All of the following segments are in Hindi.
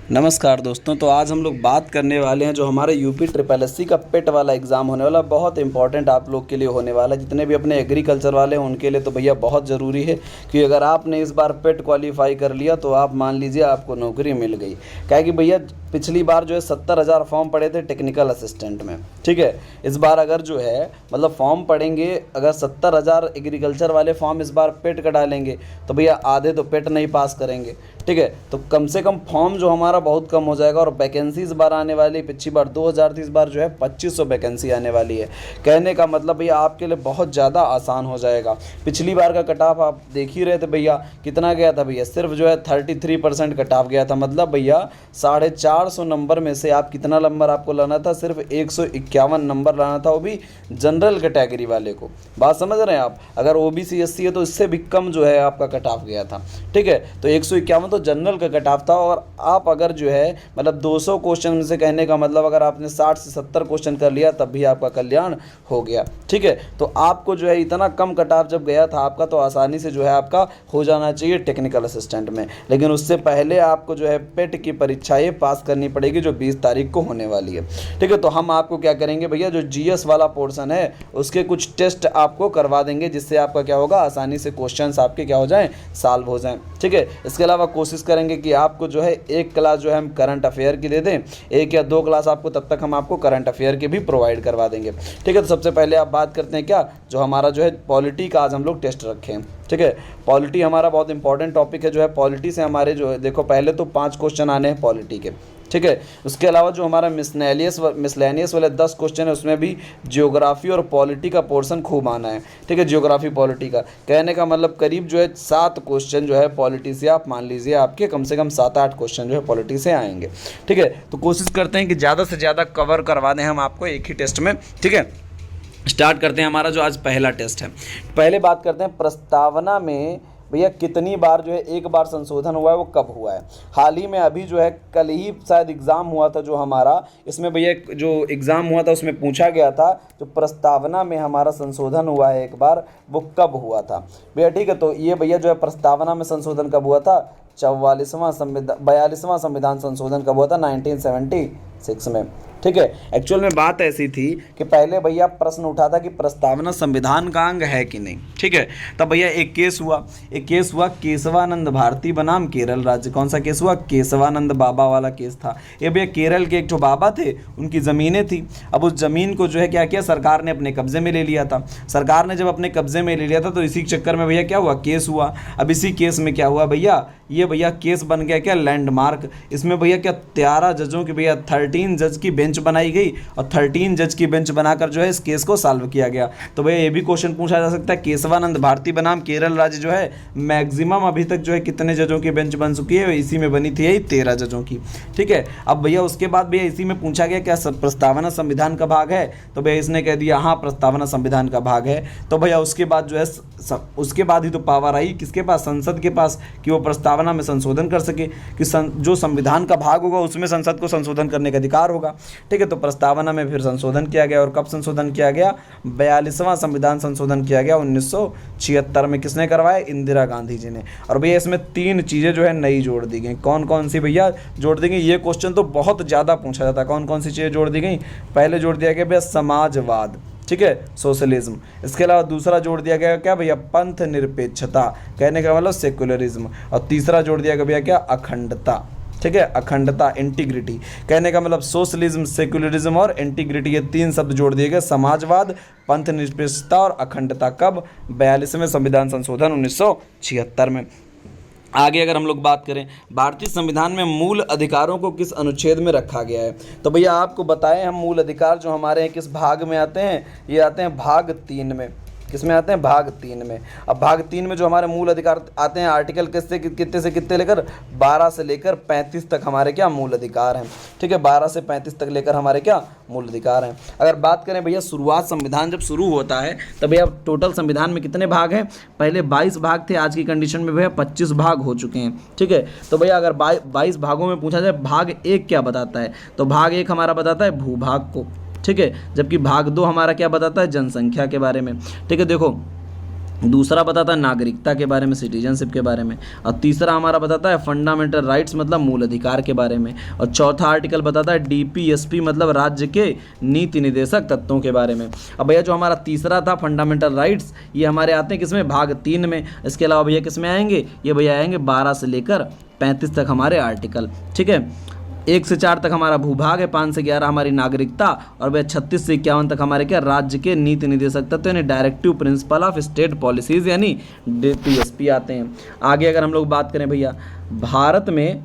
नमस्कार दोस्तों। तो आज हम लोग बात करने वाले हैं जो हमारे यूपी ट्रिपल एससी का पेट वाला एग्ज़ाम होने वाला, बहुत इंपॉर्टेंट आप लोग के लिए होने वाला है। जितने भी अपने एग्रीकल्चर वाले हैं उनके लिए तो भैया बहुत ज़रूरी है कि अगर आपने इस बार पेट क्वालिफाई कर लिया तो आप मान लीजिए आपको नौकरी मिल गई। क्या कि भैया पिछली बार जो है 70,000 फॉर्म पड़े थे टेक्निकल असिस्टेंट में, ठीक है। इस बार अगर जो है मतलब फॉर्म पड़ेंगे, अगर 70,000 एग्रीकल्चर वाले फॉर्म इस बार पेट का डालेंगे तो भैया आधे तो पेट नहीं पास करेंगे, ठीक है। तो कम से कम फॉर्म जो हमारा बहुत कम हो जाएगा और वैकेंसी इस बार आने वाली, पिछली बार 2,000 थी, इस बार जो है 2500 वैकेंसी आने वाली है। कहने का मतलब भैया आपके लिए बहुत ज़्यादा आसान हो जाएगा। पिछली बार का कट ऑफ आप देख ही रहे थे भैया, कितना गया था भैया, सिर्फ जो है 33% कट ऑफ गया था। मतलब भैया 450 नंबर में से आप कितना नंबर आपको लाना था, सिर्फ 151 नंबर लाना था, वो भी जनरल कैटेगरी वाले को। बात समझ रहे हैं आप। अगर ओबीसी एससी है तो इससे भी कम जो है आपका कट ऑफ गया था, ठीक है। तो 151 तो जनरल का कट ऑफ था। और आप अगर जो है मतलब 200 क्वेश्चन में से, कहने का मतलब अगर आपने 60 से 70 क्वेश्चन कर लिया तब भी आपका कल्याण हो गया, ठीक है। तो आपको जो है इतना कम कट ऑफ जब गया था आपका, तो आसानी से जो है आपका हो जाना चाहिए टेक्निकल असिस्टेंट में। लेकिन उससे पहले आपको जो है पेट की परीक्षा ये पास करनी पड़ेगी जो 20 तारीख को होने वाली है, ठीक है। तो हम आपको क्या करेंगे भैया, जो जीएस वाला पोर्शन है उसके कुछ टेस्ट आपको करवा देंगे, जिससे आपका क्या होगा, आसानी से क्वेश्चंस आपके क्या हो जाएं, सॉल्व हो जाएं, ठीक है। इसके अलावा कोशिश करेंगे कि आपको जो है एक क्लास जो है हम करंट अफेयर की दे दें, 1 या 2 क्लास आपको, तब तक हम आपको करंट अफेयर के भी प्रोवाइड करवा देंगे, ठीक है। तो सबसे पहले आप बात करते हैं क्या, जो हमारा जो है पॉलिटी का आज हम लोग टेस्ट रखे हैं, ठीक है। पॉलिटी हमारा बहुत इंपॉर्टेंट टॉपिक है। जो है पॉलिटी से हमारे जो है देखो, पहले तो 5 क्वेश्चन आने हैं पॉलिटी के, ठीक है। उसके अलावा जो हमारा मिसलेनियस वाले 10 क्वेश्चन है, उसमें भी जियोग्राफी और पॉलिटी का पोर्शन खूब आना है, ठीक है। जियोग्राफी पॉलिटी का कहने का मतलब करीब जो है 7 क्वेश्चन जो है पॉलिटी से, आप मान लीजिए आपके कम से कम 7-8 क्वेश्चन जो है पॉलिटी से आएंगे, ठीक है। तो कोशिश करते हैं कि ज़्यादा से ज़्यादा कवर करवा दें हम आपको एक ही टेस्ट में, ठीक है। स्टार्ट करते हैं हमारा जो आज पहला टेस्ट है। पहले बात करते हैं प्रस्तावना में भैया कितनी बार जो है एक बार संशोधन हुआ है, वो कब हुआ है। हाल ही में अभी जो है कल ही शायद एग्ज़ाम हुआ था जो हमारा, इसमें भैया जो एग्ज़ाम हुआ था उसमें पूछा गया था जो प्रस्तावना में हमारा संशोधन हुआ है एक बार, वो कब हुआ था भैया, ठीक है। तो ये भैया जो है प्रस्तावना में संशोधन कब हुआ था, 42वां संविधान संशोधन कब हुआ था, 1976 में, ठीक है। एक्चुअल में बात ऐसी थी कि पहले भैया प्रश्न उठा था कि प्रस्तावना संविधान का अंग है कि नहीं, ठीक है। तब भैया एक केस हुआ केशवानंद भारती बनाम केरल राज्य। कौन सा केस हुआ, केशवानंद बाबा वाला केस था। ये भैया केरल के एक जो बाबा थे, उनकी ज़मीनें थी। अब उस ज़मीन को जो है क्या किया, सरकार ने अपने कब्जे में ले लिया था। सरकार ने जब अपने कब्जे में ले लिया था तो इसी चक्कर में भैया क्या हुआ, केस हुआ। अब इसी केस में क्या हुआ भैया, ये भैया केस बन गया क्या, लैंडमार्क। इसमें भैया क्या 13 जजों की भैया 13 जज की बेंच बनाई गई और 13 जज की बेंच बनाकर जो है इस केस को सॉल्व किया गया। तो भैया ये भी क्वेश्चन पूछा जा सकता है, केशवानंद भारती बनाम केरल राज्य जो है मैक्सिमम अभी तक जो है कितने जजों की बेंच बन चुकी है, इसी में बनी थी यही 13 जजों की, ठीक है। अब भैया उसके बाद भैया इसी में पूछा गया क्या प्रस्तावना संविधान का भाग है, तो भैया इसने कह दिया हाँ प्रस्तावना संविधान का भाग है। तो भैया उसके बाद जो है उसके बाद ही तो पावर आई किसके पास, संसद के पास, कि वो प्रस्तावना में संशोधन कर सके, कि जो संविधान का भाग होगा उसमें संसद को संशोधन करने का अधिकार होगा, ठीक है। तो प्रस्तावना में फिर संशोधन किया गया। और कब संशोधन किया गया, 42वां संविधान संशोधन किया गया 1976 में। किसने करवाया, इंदिरा गांधी जी ने। और भैया इसमें 3 चीज़ें जो है नई जोड़ दी गई। कौन कौन सी भैया जोड़ दी गई, ये क्वेश्चन तो बहुत ज़्यादा पूछा जाता है। कौन कौन सी चीज़ें जोड़ दी गई, पहले जोड़ दिया गया भैया समाजवाद, ठीक है, सोशलिज्म। इसके अलावा दूसरा जोड़ दिया गया क्या भैया, पंथ निरपेक्षता, कहने का मतलब सेकुलरिज्म। और तीसरा जोड़ दिया गया भैया क्या, अखंडता, ठीक है, अखंडता, इंटीग्रिटी। कहने का मतलब सोशलिज्म, सेकुलरिज्म और इंटीग्रिटी, ये 3 शब्द जोड़ दिए गए, समाजवाद, पंथ निरपेक्षता और अखंडता। कब, 42वें संविधान संशोधन 1976 में। आगे अगर हम लोग बात करें, भारतीय संविधान में मूल अधिकारों को किस अनुच्छेद में रखा गया है, तो भैया आपको बताएं हम मूल अधिकार जो हमारे हैं किस भाग में आते हैं, ये आते हैं भाग 3 में। किसमें आते हैं, भाग 3 में। अब भाग 3 में जो हमारे मूल अधिकार आते हैं, आर्टिकल कितने से कितने लेकर 12 से लेकर 35 तक हमारे क्या मूल अधिकार हैं, ठीक है। 12 से 35 तक लेकर हमारे क्या मूल अधिकार हैं। अगर बात करें भैया शुरुआत, संविधान जब शुरू होता है तब भैया टोटल संविधान में कितने भाग हैं, पहले 22 भाग थे, आज की कंडीशन में भैया 25 भाग हो चुके हैं, ठीक है। तो भैया अगर 22 भागों में पूछा जाए भाग 1 क्या बताता है, तो भाग 1 हमारा बताता है भूभाग को, ठीक है। जबकि भाग 2 हमारा क्या बताता है, जनसंख्या के बारे में, ठीक है। देखो दूसरा बताता है नागरिकता के बारे में, सिटीजनशिप के बारे में, और तीसरा हमारा बताता है फंडामेंटल राइट्स मतलब मूल अधिकार के बारे में, और चौथा आर्टिकल बताता है डीपीएसपी मतलब राज्य के नीति निर्देशक तत्वों के बारे में। अब भैया जो हमारा तीसरा था फंडामेंटल राइट्स, ये हमारे आते हैं किसमें, भाग 3 में। इसके अलावा भैया किस में आएंगे, ये भैया आएंगे 12 से लेकर 35 तक हमारे आर्टिकल, ठीक है। 1 से 4 तक हमारा भूभाग है, 5 से 11 हमारी नागरिकता, और भैया 36 से 51 तक हमारे क्या, राज्य के नीति निर्देशक तत्व यानी directive principle of state policies यानी डीपीएसपी आते हैं। आगे अगर हम लोग बात करें भैया, भारत में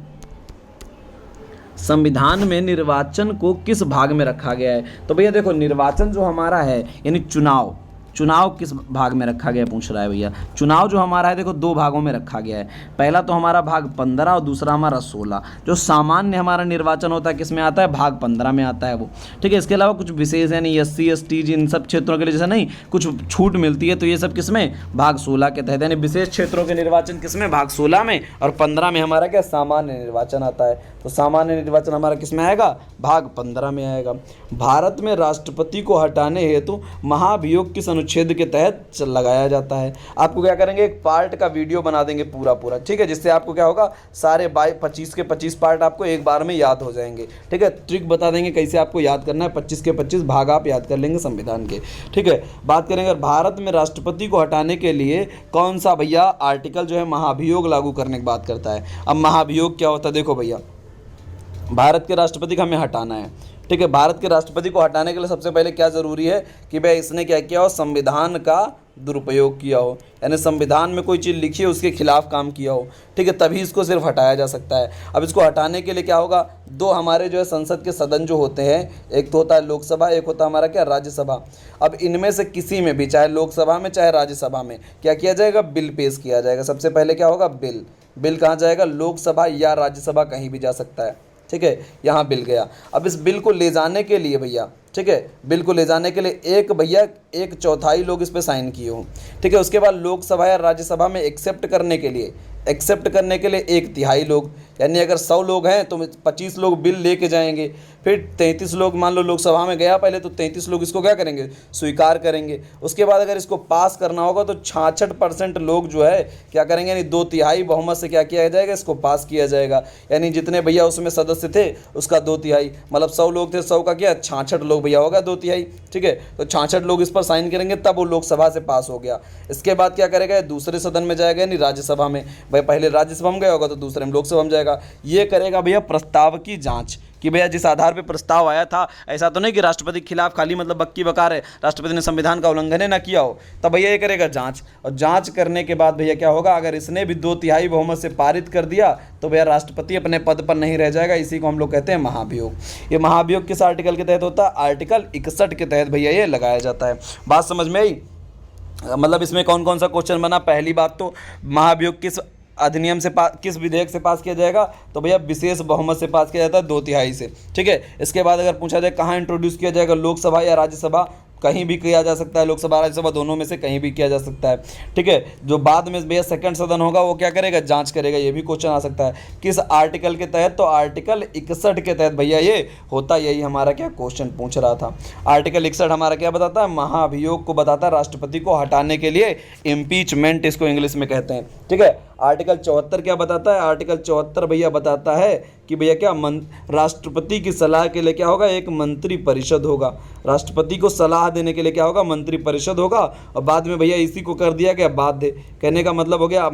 संविधान में निर्वाचन को किस भाग में रखा गया है, तो भैया देखो निर्वाचन जो हमारा है यानी चुनाव, चुनाव किस भाग में रखा गया पूछ रहा है भैया। चुनाव जो हमारा है देखो 2 भागों में रखा गया है। पहला तो हमारा भाग 15 और दूसरा हमारा 16। जो सामान्य हमारा निर्वाचन होता है किस में आता है, भाग 15 में आता है वो, ठीक है। इसके अलावा कुछ विशेष यानी SC ST इन सब क्षेत्रों के लिए जैसे नहीं कुछ छूट मिलती है, तो ये सब किस में, भाग 16 के तहत, यानी विशेष क्षेत्रों के निर्वाचन किस में, भाग 16 में, और 15 में हमारा क्या, सामान्य निर्वाचन आता है। तो सामान्य निर्वाचन हमारा किस में आएगा, भाग 15 में आएगा। भारत में राष्ट्रपति को हटाने हेतु महाभियोग किस अनुच्छेद के तहत लगाया जाता है। आपको क्या करेंगे, एक पार्ट का वीडियो बना देंगे पूरा पूरा, ठीक है, जिससे आपको क्या होगा, सारे 25 के 25 पार्ट आपको एक बार में याद हो जाएंगे, ठीक है। ट्रिक बता देंगे कैसे आपको याद करना है, 25 के 25 भाग आप याद कर लेंगे संविधान के, ठीक है। बात करेंगे भारत में राष्ट्रपति को हटाने के लिए कौन सा भैया आर्टिकल जो है महाभियोग लागू करने की बात करता है। अब महाभियोग क्या होता है, देखो भैया भारत के राष्ट्रपति को हमें हटाना है, ठीक है। भारत के राष्ट्रपति को हटाने के लिए सबसे पहले क्या ज़रूरी है कि भाई इसने क्या किया हो, संविधान का दुरुपयोग किया हो, यानी संविधान में कोई चीज़ लिखी है उसके खिलाफ काम किया हो, ठीक है, तभी इसको सिर्फ हटाया जा सकता है। अब इसको हटाने के लिए क्या होगा, 2 हमारे जो है संसद के सदन जो होते हैं, एक तो होता है लोकसभा, एक होता है हमारा क्या, राज्यसभा। अब इनमें से किसी में भी, चाहे लोकसभा में चाहे राज्यसभा में, क्या किया जाएगा, बिल पेश किया जाएगा। सबसे पहले क्या होगा, बिल कहाँ जाएगा, लोकसभा या राज्यसभा कहीं भी जा सकता है, ठीक है। यहाँ बिल गया। अब इस बिल को ले जाने के लिए भैया, ठीक है, बिल को ले जाने के लिए एक 1/4 लोग इस पे साइन किए हों, ठीक है। उसके बाद लोकसभा या राज्यसभा में एक्सेप्ट करने के लिए 1/3 लोग, यानी अगर 100 लोग हैं तो 25 लोग बिल लेके जाएंगे, फिर 33 लोग मान लो लोकसभा में गया पहले, तो 33 लोग इसको क्या करेंगे, स्वीकार करेंगे। उसके बाद अगर इसको पास करना होगा तो 66% लोग जो है क्या करेंगे, यानी 2/3 बहुमत से क्या किया जाएगा, इसको पास किया जाएगा। यानी जितने भैया उसमें सदस्य थे उसका 2/3, मतलब 100 लोग थे, 100 का क्या, 66 लोग भैया होगा 2/3, ठीक है। तो 66 लोग इस पर साइन करेंगे तब वो लोकसभा से पास हो गया। इसके बाद क्या करेगा, दूसरे सदन में जाएगा यानी राज्यसभा में, भाई पहले राज्यसभा में गया होगा तो दूसरे में लोकसभा में जाएगा। ये करेगा भैया प्रस्ताव की जांच कि भैया जिस आधार पे प्रस्ताव आया था, ऐसा तो नहीं कि राष्ट्रपति के खिलाफ खाली मतलब बक्की बकार है, राष्ट्रपति ने संविधान का उल्लंघन ना किया हो, तब भैया ये करेगा जांच। और जांच करने के बाद भैया क्या होगा, अगर इसने भी 2/3 बहुमत से पारित कर दिया तो भैया राष्ट्रपति अपने पद पर नहीं रह जाएगा। इसी को हम लोग कहते हैं महाभियोग। ये महाभियोग किस आर्टिकल के तहत होता है, आर्टिकल 61 के तहत भैया ये लगाया जाता है। बात समझ में आई, मतलब इसमें कौन कौन सा क्वेश्चन बना। पहली बात तो महाभियोग किस अधिनियम से किस विधेयक से पास किया जाएगा, तो भैया विशेष बहुमत से पास किया जाता है 2/3 से, ठीक है। इसके बाद अगर पूछा जाए कहाँ इंट्रोड्यूस किया जाएगा, लोकसभा या राज्यसभा, कहीं भी किया जा सकता है, लोकसभा राज्यसभा दोनों में से कहीं भी किया जा सकता है, ठीक है। जो बाद में भैया सेकंड सदन होगा वो क्या करेगा, जांच करेगा। ये भी क्वेश्चन आ सकता है किस आर्टिकल के तहत, तो आर्टिकल 61 के तहत भैया ये होता, यही हमारा क्या क्वेश्चन पूछ रहा था। आर्टिकल 61 हमारा क्या बताता है, महाभियोग को बताता है, राष्ट्रपति को हटाने के लिए इम्पीचमेंट इसको इंग्लिश में कहते हैं, ठीक है। आर्टिकल 74 क्या बताता है, आर्टिकल 74 भैया बताता है कि भैया क्या राष्ट्रपति की सलाह के लिए क्या होगा, एक मंत्री परिषद होगा। राष्ट्रपति को सलाह देने के लिए क्या होगा, मंत्री परिषद होगा। और बाद में भैया इसी को कर दिया गया बाध्य, कहने का मतलब हो गया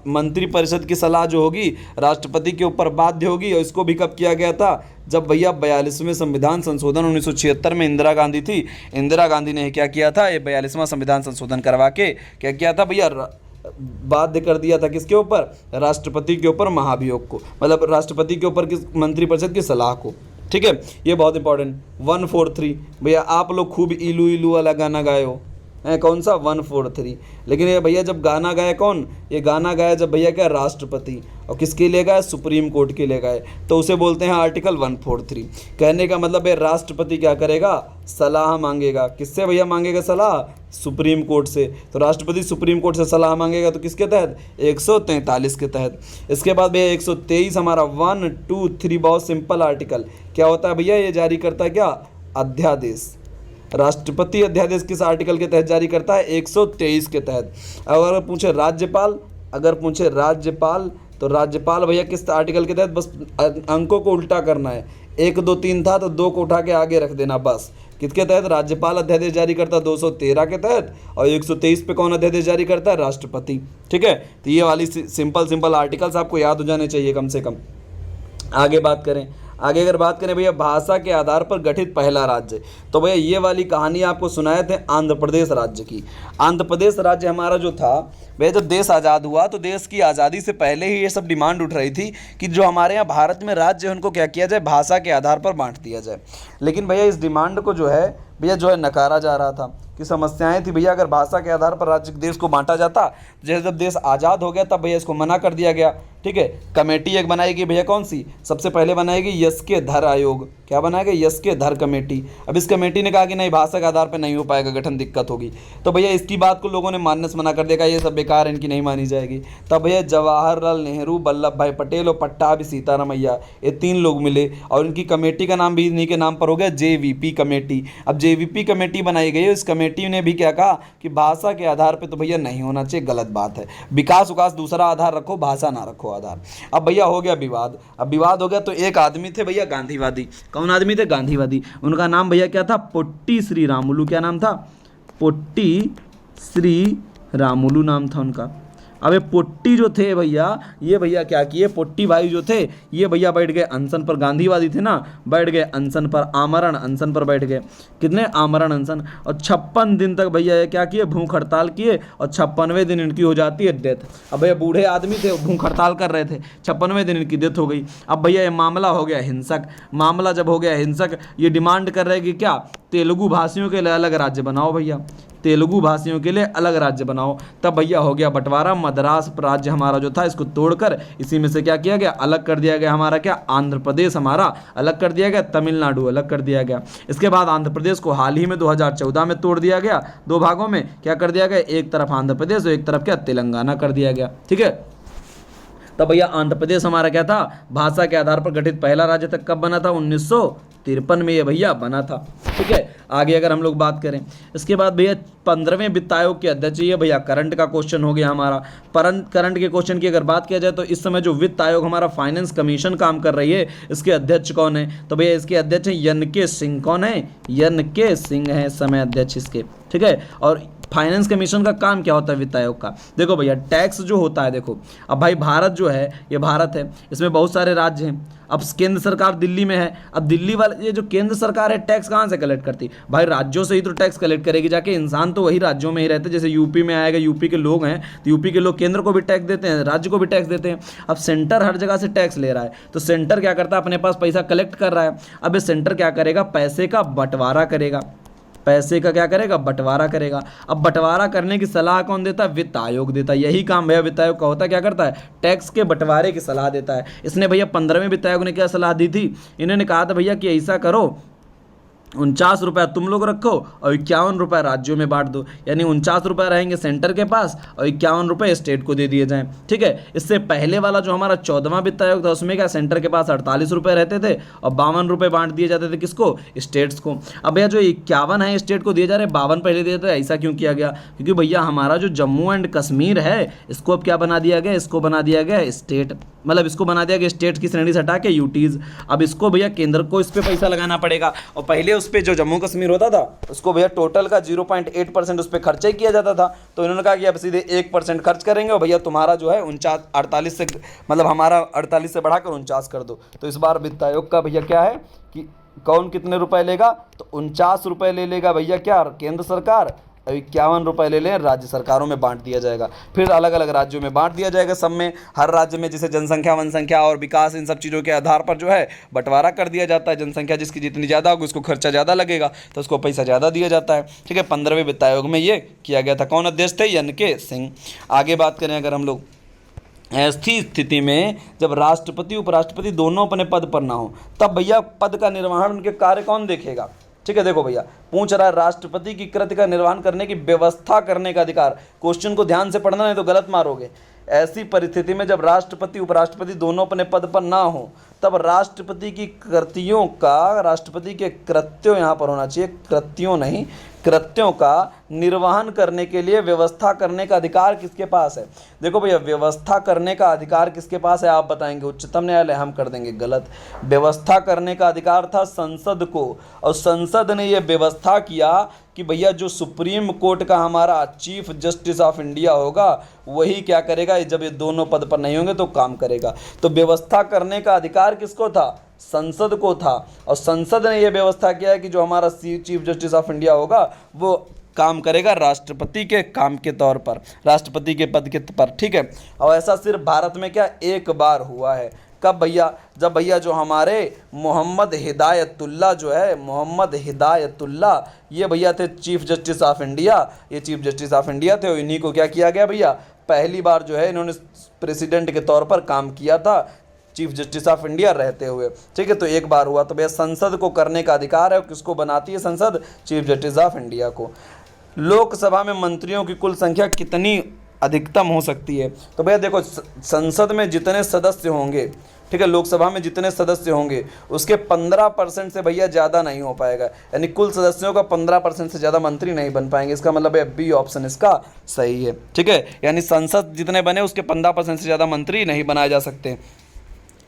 मंत्री परिषद की सलाह जो होगी राष्ट्रपति के ऊपर बाध्य होगी। और इसको भी कब किया गया था, जब भैया 42वें संविधान संशोधन 1976 में इंदिरा गांधी थी, इंदिरा गांधी ने क्या किया था, ये 42वां संविधान संशोधन करवा के क्या किया था भैया, बाध्य कर दिया था किसके ऊपर, राष्ट्रपति के ऊपर महाभियोग को, मतलब राष्ट्रपति के ऊपर किस मंत्रिपरिषद की सलाह को, ठीक है। ये बहुत इंपॉर्टेंट। 143 भैया आप लोग खूब इलू इलू वाला गाना गाए हो, है कौन सा, 143। लेकिन ये भैया जब गाना गाए कौन, ये गाना गाया जब भैया क्या, राष्ट्रपति, और किसके लिए गाए, सुप्रीम कोर्ट के लिए गाए, तो उसे बोलते हैं आर्टिकल 143। कहने का मतलब है राष्ट्रपति क्या करेगा, सलाह मांगेगा, किससे भैया मांगेगा सलाह, सुप्रीम कोर्ट से। तो राष्ट्रपति सुप्रीम कोर्ट से सलाह मांगेगा तो किसके तहत, 143 के तहत। इसके बाद भैया 123 हमारा 1, 2, 3 बहुत सिंपल आर्टिकल क्या होता है भैया, ये जारी करता है क्या, अध्यादेश, राष्ट्रपति अध्यादेश किस आर्टिकल के तहत जारी करता है? 123 के तहत। अगर पूछे राज्यपाल, तो राज्यपाल भैया किस आर्टिकल के तहत? बस अंकों को उल्टा करना है, 1 2 3 था तो 2 को उठा के आगे रख देना बस। किसके तहत? राज्यपाल अध्यादेश जारी करता है 213 के तहत, और 123 पे कौन अध्यादेश जारी करता है? राष्ट्रपति। ठीक है, तो ये वाली सिंपल आर्टिकल्स आपको याद हो जाने चाहिए कम से कम। आगे अगर बात करें भैया भाषा के आधार पर गठित पहला राज्य, तो भैया ये वाली कहानी आपको सुनाए थे आंध्र प्रदेश राज्य की। आंध्र प्रदेश राज्य हमारा जो था भैया, जब देश आज़ाद हुआ तो देश की आज़ादी से पहले ही ये सब डिमांड उठ रही थी कि जो हमारे यहाँ भारत में राज्य है उनको क्या किया जाए? भाषा के आधार पर बांट दिया जाए। लेकिन भैया इस डिमांड को जो है नकारा जा रहा था कि समस्याएं थी भैया, अगर भाषा के आधार पर राज्य देश को बांटा जाता, जैसे जब देश आज़ाद हो गया तब भैया इसको मना कर दिया गया। ठीक है, कमेटी एक बनाएगी भैया, कौन सी? सबसे पहले बनाएगी यश के धर आयोग। क्या बनाएगा? यश के धर कमेटी। अब इस कमेटी ने कहा कि नहीं, भाषा के आधार पर नहीं हो पाएगा गठन, दिक्कत होगी। तो भैया इसकी बात को लोगों ने मानने से मना कर दिया, ये सब बेकार है, इनकी नहीं मानी जाएगी। तब भैया जवाहरलाल नेहरू, वल्लभ भाई पटेल और पट्टाभी सीतारामैया, ये 3 लोग मिले और इनकी कमेटी का नाम भी इन्हीं के नाम पर हो गया, JVP कमेटी। अब JVP कमेटी बनाई गई, इस कमेटी ने भी क्या कहा कि भाषा के आधार पे तो भैया नहीं होना चाहिए, गलत बात है। विकास उकास दूसरा आधार रखो, भाषा ना रखो आधार। अब भैया हो गया विवाद। अब विवाद हो गया तो एक आदमी थे भैया गांधीवादी। कौन आदमी थे? गांधीवादी। उनका नाम भैया क्या था? पोट्टी श्री रामुलू। क्या नाम था? पोट्टी श्री रामुलू नाम था उनका। अब ये पोट्टी जो थे भैया, ये भैया क्या किए? पोट्टी भाई जो थे ये भैया बैठ गए अनशन पर। गांधीवादी थे ना, बैठ गए अनशन पर, आमरण अनशन पर बैठ गए। कितने? आमरण अनशन। और 56 दिन तक भैया ये क्या किए? भूख हड़ताल किए, और 56वें दिन इनकी हो जाती है डेथ। अब भैया बूढ़े आदमी थे, भूख हड़ताल कर रहे थे, 56वें दिन इनकी डेथ हो गई। अब भैया ये मामला हो गया हिंसक। मामला जब हो गया हिंसक, ये डिमांड कर रहे कि क्या? तेलुगु भाषियों के लिए अलग राज्य बनाओ भैया, तेलुगु भाषियों के लिए अलग राज्य बनाओ। तब भैया हो गया बंटवारा। मद्रास राज्य हमारा जो था इसको तोड़कर इसी में से क्या किया गया? अलग कर दिया गया। हमारा क्या? आंध्र प्रदेश हमारा अलग कर दिया गया, तमिलनाडु अलग कर दिया गया। इसके बाद आंध्र प्रदेश को हाल ही में 2014 में तोड़ दिया गया, 2 भागों में। क्या कर दिया गया? एक तरफ आंध्र प्रदेश और एक तरफ क्या? तेलंगाना कर दिया गया। ठीक है, तब भैया आंध्र प्रदेश हमारा क्या था? भाषा के आधार पर गठित पहला राज्य तक कब बना था? 1953 में ये भैया बना था। ठीक है, आगे अगर हम लोग बात करें, इसके बाद भैया 15वें वित्त आयोग के अध्यक्ष, ये भैया करंट का क्वेश्चन हो गया हमारा। करंट के क्वेश्चन की अगर बात किया जाए तो इस समय जो वित्त आयोग हमारा फाइनेंस कमीशन काम कर रही है, इसके अध्यक्ष कौन है? तो भैया इसके अध्यक्ष हैं NK सिंह। कौन है? NK सिंह है इस समय अध्यक्ष इसके। ठीक है, और फाइनेंस कमीशन का काम क्या होता है वित्त आयोग का? देखो भैया टैक्स जो होता है, देखो अब भाई भारत जो है ये भारत है, इसमें बहुत सारे राज्य हैं। अब केंद्र सरकार दिल्ली में है, अब दिल्ली वाले ये जो केंद्र सरकार है टैक्स कहाँ से कलेक्ट करती? भाई राज्यों से ही तो टैक्स कलेक्ट करेगी जाके। इंसान तो वही राज्यों में ही रहते हैं। जैसे यूपी में आएगा, यूपी के लोग हैं तो यूपी के लोग केंद्र को भी टैक्स देते हैं, राज्य को भी टैक्स देते हैं। अब सेंटर हर जगह से टैक्स ले रहा है, तो सेंटर क्या करता है? अपने पास पैसा कलेक्ट कर रहा है। अब ये सेंटर क्या करेगा? पैसे का बंटवारा करेगा। पैसे का क्या करेगा? बंटवारा करेगा। अब बंटवारा करने की सलाह कौन देता है? वित्त आयोग देता है। यही काम भैया वित्त आयोग का होता है। क्या करता है? टैक्स के बंटवारे की सलाह देता है। इसने भैया 15वें वित्त आयोग ने क्या सलाह दी थी? इन्होंने कहा था भैया कि ऐसा करो, 49 रुपये तुम लोग रखो और 51 रुपये राज्यों में बांट दो। यानी 49 रुपये रहेंगे सेंटर के पास और 51 रुपये स्टेट को दे दिए जाएं। ठीक है, इससे पहले वाला जो हमारा 14वां वित्त आयोग था उसमें क्या सेंटर के पास 48 रुपये रहते थे और 52 रुपये बांट दिए जाते थे। किसको? स्टेट्स को। अब भैया जो 51 है स्टेट को दिए जा रहे, 52 पहले दिए थे। ऐसा क्यों किया गया? क्योंकि भैया हमारा जो जम्मू एंड कश्मीर है इसको अब क्या बना दिया गया? इसको बना दिया गया स्टेट, मतलब इसको बना दिया गया स्टेट की श्रेणी से हटा के यूटीज। अब इसको भैया केंद्र को इस पर पैसा लगाना पड़ेगा। और पहले उस पर जो जम्मू कश्मीर होता था उसको भैया टोटल का 0.8% उस पर खर्चा ही किया जाता था। तो इन्होंने कहा कि अब सीधे 1% खर्च करेंगे और भैया तुम्हारा जो है 48 से, मतलब हमारा 48 से बढ़ाकर 49 कर दो। तो इस बार वित्त आयोग का भैया क्या है कि कौन कितने रुपए लेगा? तो 49 रुपये ले लेगा भैया क्या? केंद्र सरकार। 51 रुपये ले लें, राज्य सरकारों में बांट दिया जाएगा। फिर अलग अलग राज्यों में बांट दिया जाएगा। सब में हर राज्य में जैसे जनसंख्या, वनसंख्या और विकास, इन सब चीज़ों के आधार पर जो है बंटवारा कर दिया जाता है। जनसंख्या जिसकी जितनी ज़्यादा होगी उसको खर्चा ज़्यादा लगेगा तो उसको पैसा ज़्यादा दिया जाता है। ठीक है, 15वें वित्त आयोग में ये किया गया था। कौन अध्यक्ष थे? NK सिंह। आगे बात करें अगर हम लोग, ऐसी स्थिति में जब राष्ट्रपति उपराष्ट्रपति दोनों अपने पद पर ना हो तब भैया पद का निर्वहन, उनके कार्य कौन देखेगा? ठीक है, देखो भैया पूछ रहा है राष्ट्रपति की कृत्य का निर्वहन करने की व्यवस्था करने का अधिकार। क्वेश्चन को ध्यान से पढ़ना नहीं तो गलत मारोगे। ऐसी परिस्थिति में जब राष्ट्रपति उपराष्ट्रपति दोनों अपने पद पर ना हो तब राष्ट्रपति की कृतियों का, राष्ट्रपति के कृत्यों यहाँ पर होना चाहिए, कृत्यों नहीं, कृत्यों का निर्वहन करने के लिए व्यवस्था करने का अधिकार किसके पास है। देखो भैया व्यवस्था करने का अधिकार किसके पास है आप बताएंगे, उच्चतम न्यायालय, हम कर देंगे गलत। व्यवस्था करने का अधिकार था संसद को, और संसद ने यह व्यवस्था किया कि भैया जो सुप्रीम कोर्ट का हमारा चीफ जस्टिस ऑफ इंडिया होगा वही क्या करेगा, जब ये दोनों पद पर नहीं होंगे तो काम करेगा। तो व्यवस्था करने का अधिकार किसको था, संसद को था, और संसद ने यह व्यवस्था किया है कि जो हमारा चीफ जस्टिस ऑफ इंडिया होगा वो काम करेगा राष्ट्रपति के काम के तौर पर, राष्ट्रपति के पद के पर, ठीक है। और ऐसा सिर्फ भारत में क्या एक बार हुआ है, कब भैया, जब भैया जो हमारे मोहम्मद हिदायतुल्लाह जो है, मोहम्मद हिदायतुल्लाह ये भैया थे चीफ जस्टिस ऑफ इंडिया, ये चीफ जस्टिस ऑफ इंडिया थे, और इन्हीं को क्या किया गया भैया, पहली बार जो है इन्होंने प्रेसिडेंट के तौर पर काम किया था चीफ जस्टिस ऑफ इंडिया रहते हुए, ठीक है। तो एक बार हुआ, तो भैया संसद को करने का अधिकार है, किसको बनाती है संसद, चीफ जस्टिस ऑफ इंडिया को। लोकसभा में मंत्रियों की कुल संख्या कितनी अधिकतम हो सकती है, तो भैया देखो संसद में जितने सदस्य होंगे, ठीक है, लोकसभा में जितने सदस्य होंगे उसके 15% से भैया ज़्यादा नहीं हो पाएगा, यानी कुल सदस्यों का 15% से ज़्यादा मंत्री नहीं बन पाएंगे। इसका मतलब है बी ऑप्शन इसका सही है, ठीक है, यानी संसद जितने बने उसके 15% से ज़्यादा मंत्री नहीं बनाए जा सकते।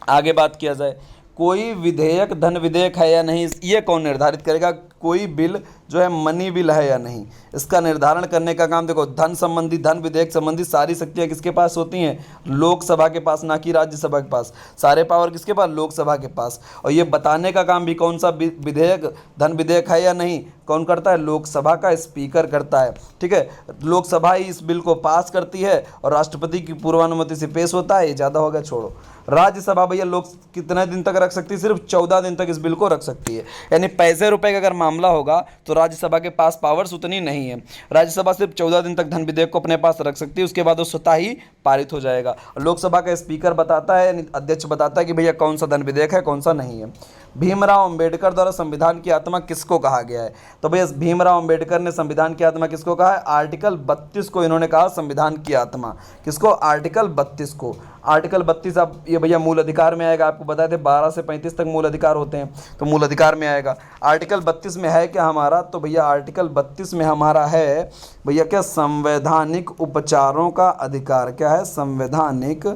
आगे बात किया जाए, कोई विधेयक धन विधेयक है या नहीं, ये कौन निर्धारित करेगा, कोई बिल जो है मनी बिल है या नहीं, इसका निर्धारण करने का काम देखो धन संबंधी, धन विधेयक संबंधी सारी शक्तियाँ किसके पास होती हैं, लोकसभा के पास, ना कि राज्यसभा के पास। सारे पावर किसके पास, लोकसभा के पास। और ये बताने का काम भी कौन सा विधेयक धन विधेयक है या नहीं कौन करता है, लोकसभा का स्पीकर करता है, ठीक है। लोकसभा ही इस बिल को पास करती है और राष्ट्रपति की पूर्वानुमति से पेश होता है। ये ज़्यादा हो गया, छोड़ो। राज्यसभा भैया लोग कितने दिन तक रख सकती है, सिर्फ 14 दिन तक इस बिल को रख सकती है, यानी पैसे रुपए का अगर मामला होगा तो राज्यसभा के पास पावर्स उतनी नहीं है। राज्यसभा सिर्फ 14 दिन तक धन विधेयक को अपने पास रख सकती है, उसके बाद वो स्वतः ही पारित हो जाएगा। लोकसभा का स्पीकर बताता है, यानी अध्यक्ष बताता है कि भैया कौन सा धन विधेयक है कौन सा नहीं है। भीमराव अंबेडकर द्वारा संविधान की आत्मा किसको कहा गया है, तो भैया भीमराव अंबेडकर ने संविधान की आत्मा किसको कहा है, आर्टिकल 32 को इन्होंने कहा संविधान की आत्मा, किसको, आर्टिकल 32 को। आर्टिकल 32 अब ये भैया मूल अधिकार में आएगा, आपको बताए थे 12 से 35 तक मूल अधिकार होते हैं, तो मूल अधिकार में आएगा। आर्टिकल 32 में है क्या हमारा, तो भैया आर्टिकल 32 में हमारा है भैया क्या, संवैधानिक उपचारों का अधिकार, क्या है, संवैधानिक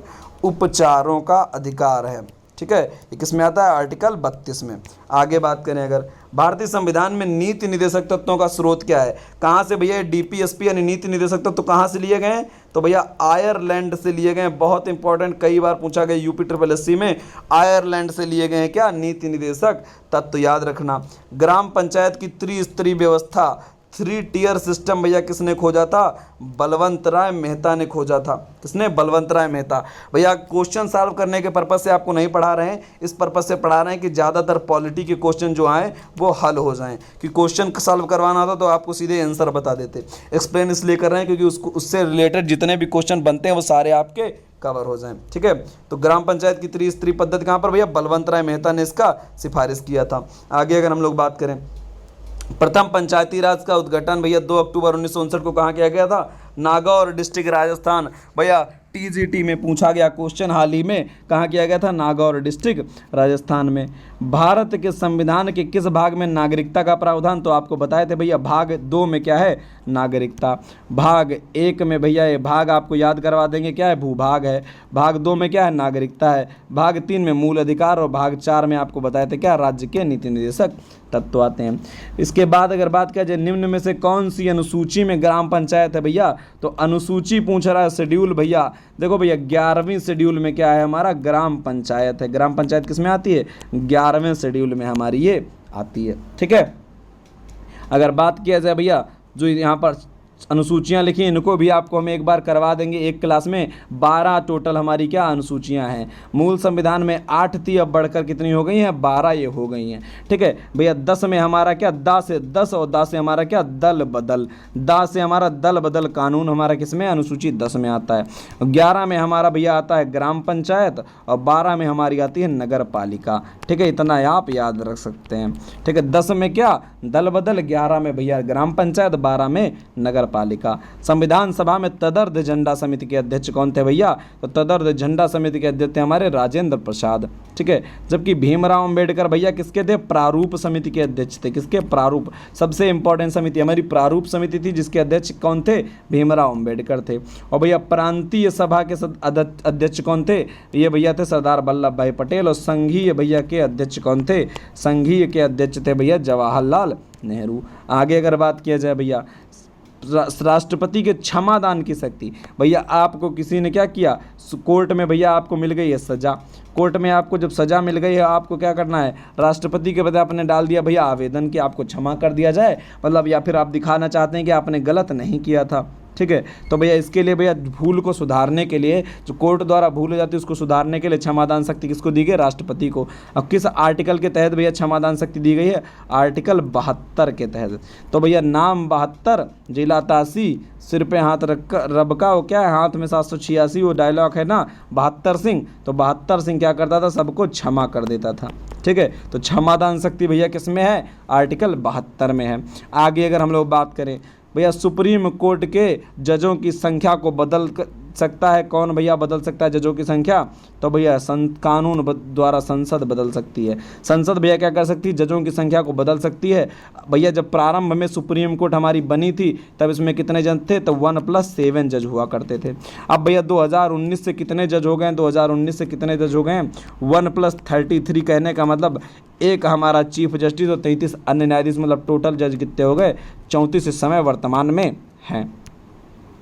उपचारों का अधिकार है, ठीक है। ये किस में आता है, आर्टिकल 32 में। आगे बात करें, अगर भारतीय संविधान में नीति निर्देशक तत्वों का स्रोत क्या है, कहाँ से भैया डीपीएसपी यानी नीति निर्देशक तत्व कहाँ से लिए गए हैं, तो भैया आयरलैंड से लिए गए हैं। बहुत इंपॉर्टेंट, कई बार पूछा गया यूपी ट्रिपल एससी में, आयरलैंड से लिए गए हैं क्या, नीति निर्देशक तत्व, याद रखना। ग्राम पंचायत की त्रिस्तरीय व्यवस्था, 3 टियर सिस्टम भैया किसने खोजा था, बलवंत राय मेहता ने खोजा था। किसने, बलवंत राय मेहता। भैया क्वेश्चन सॉल्व करने के पर्पज़ से आपको नहीं पढ़ा रहे हैं, इस पर्पज़ से पढ़ा रहे हैं कि ज़्यादातर पॉलिटी के क्वेश्चन जो आए वो हल हो जाएं, कि क्वेश्चन सॉल्व करवाना था तो आपको सीधे आंसर बता देते। एक्सप्लेन इसलिए कर रहे हैं क्योंकि उससे रिलेटेड जितने भी क्वेश्चन बनते हैं वो सारे आपके कवर हो जाएं, ठीक है। तो ग्राम पंचायत की त्रिस्तरीय पद्धति कहाँ पर भैया, बलवंत राय मेहता ने इसका सिफारिश किया था। आगे अगर हम लोग बात करें, प्रथम पंचायती राज का उद्घाटन भैया 2 अक्टूबर 1959 को कहाँ किया गया था, नागौर डिस्ट्रिक्ट राजस्थान। भैया टीजीटी में पूछा गया क्वेश्चन हाल ही में, कहाँ किया गया था, नागौर डिस्ट्रिक्ट राजस्थान में। भारत के संविधान के किस भाग में नागरिकता का प्रावधान, तो आपको बताए थे भैया भाग 2 में क्या है, नागरिकता। भाग 1 में भैया ये भाग आपको याद करवा देंगे क्या है, भूभाग है। भाग 2 में क्या है, नागरिकता है। भाग 3 में मूल अधिकार, और भाग 4 में आपको बताए थे क्या, राज्य के नीति निर्देशक तत्व आते हैं। इसके बाद अगर बात किया जाए निम्न में से कौन सी अनुसूची में ग्राम पंचायत है भैया, तो अनुसूची पूछ रहा है, शेड्यूल भैया देखो भैया 11वीं शेड्यूल में क्या है हमारा, ग्राम पंचायत है। ग्राम पंचायत किस में आती है, 11वें शेड्यूल में हमारी ये आती है, ठीक है। अगर बात किया जाए भैया जो यहाँ पर अनुसूचियां लिखी, इनको भी आपको हम एक बार करवा देंगे एक क्लास में। 12 टोटल हमारी क्या अनुसूचियां हैं। मूल संविधान में 8 थी, अब बढ़कर कितनी हो गई हैं, 12 ये हो गई हैं। ठीक है भैया। 10 में हमारा क्या, दा से 10, और दा से हमारा क्या, दल बदल। दा से हमारा दल बदल कानून हमारा किसमें, अनुसूची 10 में आता है। 11 में हमारा भैया आता है ग्राम पंचायत, और 12 में हमारी आती है नगर पालिका। ठीक है, इतना आप याद रख सकते हैं। ठीक है, 10 में क्या, दल बदल, 11 में भैया ग्राम पंचायत, 12 में नगर पालिका। संविधान सभा में तदर्थ झंडा समिति के अध्यक्ष कौन थे भैया, तो तदर्थ झंडा समिति के अध्यक्ष थे हमारे राजेंद्र प्रसाद। ठीक है, जबकि भीमराव अंबेडकर भैया किसके थे, प्रारूप समिति के अध्यक्ष थे। किसके, प्रारूप, सबसे इंपॉर्टेंट समिति हमारी प्रारूप समिति थी, जिसके अध्यक्ष कौन थे, भीमराव अंबेडकर थे। और भैया प्रांतीय सभा के अध्यक्ष कौन थे, ये भैया थे सरदार वल्लभ भाई पटेल। और संघीय भैया के अध्यक्ष कौन थे, संघीय के अध्यक्ष थे भैया जवाहरलाल नेहरू। आगे अगर बात किया जाए भैया राष्ट्रपति के क्षमादान की शक्ति, भैया आपको किसी ने क्या किया, कोर्ट में भैया आपको मिल गई है सजा। कोर्ट में आपको जब सजा मिल गई है, आपको क्या करना है, राष्ट्रपति के बजाय आपने डाल दिया भैया आवेदन कि आपको क्षमा कर दिया जाए, मतलब या फिर आप दिखाना चाहते हैं कि आपने गलत नहीं किया था। ठीक है, तो भैया इसके लिए भैया भूल को सुधारने के लिए, जो कोर्ट द्वारा भूल हो जाती है उसको सुधारने के लिए क्षमादान शक्ति किसको दी गई, राष्ट्रपति को। अब किस आर्टिकल के तहत भैया क्षमादान शक्ति दी गई है, आर्टिकल 72 के तहत। तो भैया नाम 72, जिला तासी, सिर पे हाथ रब का, वो क्या है, हाथ में 786, वो डायलॉग है ना 72 सिंह। तो 72 सिंह क्या करता था, सबको क्षमा कर देता था। ठीक है, तो क्षमादान शक्ति भैया किस में है, आर्टिकल 72 में है। आगे अगर हम लोग बात करें भैया सुप्रीम कोर्ट के जजों की संख्या को बदल सकता है कौन भैया, बदल सकता है जजों की संख्या, तो भैया कानून द्वारा संसद बदल सकती है। संसद भैया क्या कर सकती है, जजों की संख्या को बदल सकती है। भैया जब प्रारंभ में सुप्रीम कोर्ट हमारी बनी थी तब इसमें कितने जज थे, तो 1+7 जज हुआ करते थे। अब भैया 2019 से कितने जज हो गए, 2019 से कितने जज हो गए, 1+33, कहने का मतलब एक हमारा चीफ जस्टिस और 33 अन्य न्यायाधीश, मतलब टोटल जज कितने हो गए, 34 इस समय वर्तमान में हैं।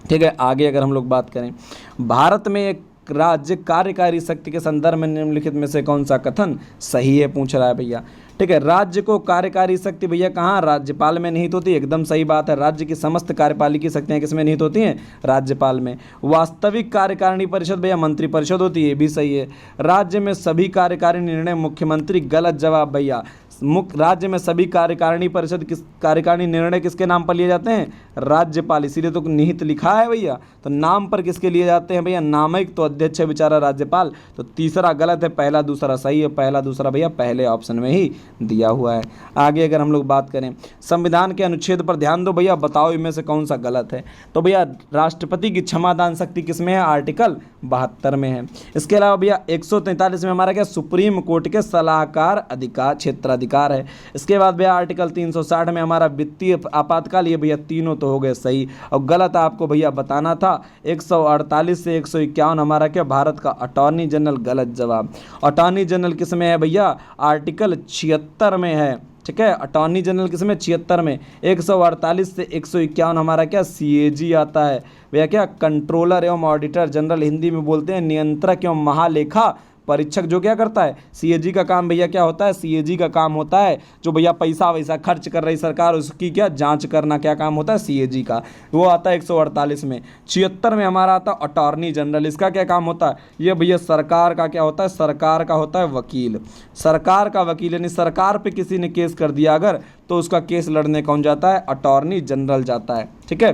ठीक है, आगे अगर हम लोग बात करें, भारत में एक राज्य कार्यकारी शक्ति के संदर्भ में निम्नलिखित में से कौन सा कथन सही है, पूछ रहा है भैया। ठीक है, राज्य को कार्यकारी शक्ति भैया कहाँ, राज्यपाल में निहित होती है, एकदम सही बात है। राज्य की समस्त कार्यपालिकी शक्तियाँ किसमें निहित होती हैं, राज्यपाल में। वास्तविक कार्यकारिणी परिषद भैया मंत्रिपरिषद होती है, ये भी सही है। राज्य में सभी कार्यकारी निर्णय मुख्यमंत्री, गलत जवाब भैया। राज्य में सभी कार्यकारिणी परिषद कार्यकारिणी निर्णय किसके नाम पर लिए जाते हैं, राज्यपाल, इसीलिए तो निहित लिखा है भैया। तो नाम पर किसके लिए जाते हैं भैया, नामिक, तो अध्यक्ष है बेचारा राज्यपाल। तो तीसरा गलत है, पहला दूसरा सही है। पहला दूसरा भैया पहले ऑप्शन में ही दिया हुआ है। आगे अगर हम लोग बात करें, संविधान के अनुच्छेद पर ध्यान दो भैया, बताओ इनमें से कौन सा गलत है। तो भैया राष्ट्रपति की क्षमादान शक्ति किसमें है, आर्टिकल 72 में है। इसके अलावा भैया 143 में हमारा क्या, सुप्रीम कोर्ट के सलाहकार अधिकार, क्षेत्राधिकार है। इसके बाद भैया आर्टिकल 360 में हमारा वित्तीय आपातकाल, ये भैया तीनों तो हो गए सही, और गलत आपको भैया बताना था। 148 से 151 हमारा क्या, भारत का अटॉर्नी जनरल, गलत जवाब। अटॉर्नी जनरल किस में है भैया, आर्टिकल 76 में है। ठीक है, अटॉर्नी जनरल किस में, 76 में। 148 से 151 हमारा क्या, CAG आता है भैया, क्या कंट्रोलर एवं ऑडिटर जनरल, हिंदी में बोलते हैं नियंत्रक एवं महालेखा परीक्षक, जो क्या करता है, CAG का काम भैया क्या होता है, CAG का काम होता है जो भैया पैसा वैसा खर्च कर रही सरकार, उसकी क्या जांच करना, क्या काम होता है, CAG का, वो आता है 148 में। 76 में हमारा आता है अटॉर्नी जनरल, इसका क्या काम होता है, ये भैया सरकार का क्या होता है, सरकार का होता है वकील। सरकार का वकील, यानी सरकार पे किसी ने केस कर दिया अगर, तो उसका केस लड़ने कौन जाता है, अटॉर्नी जनरल जाता है। ठीक है,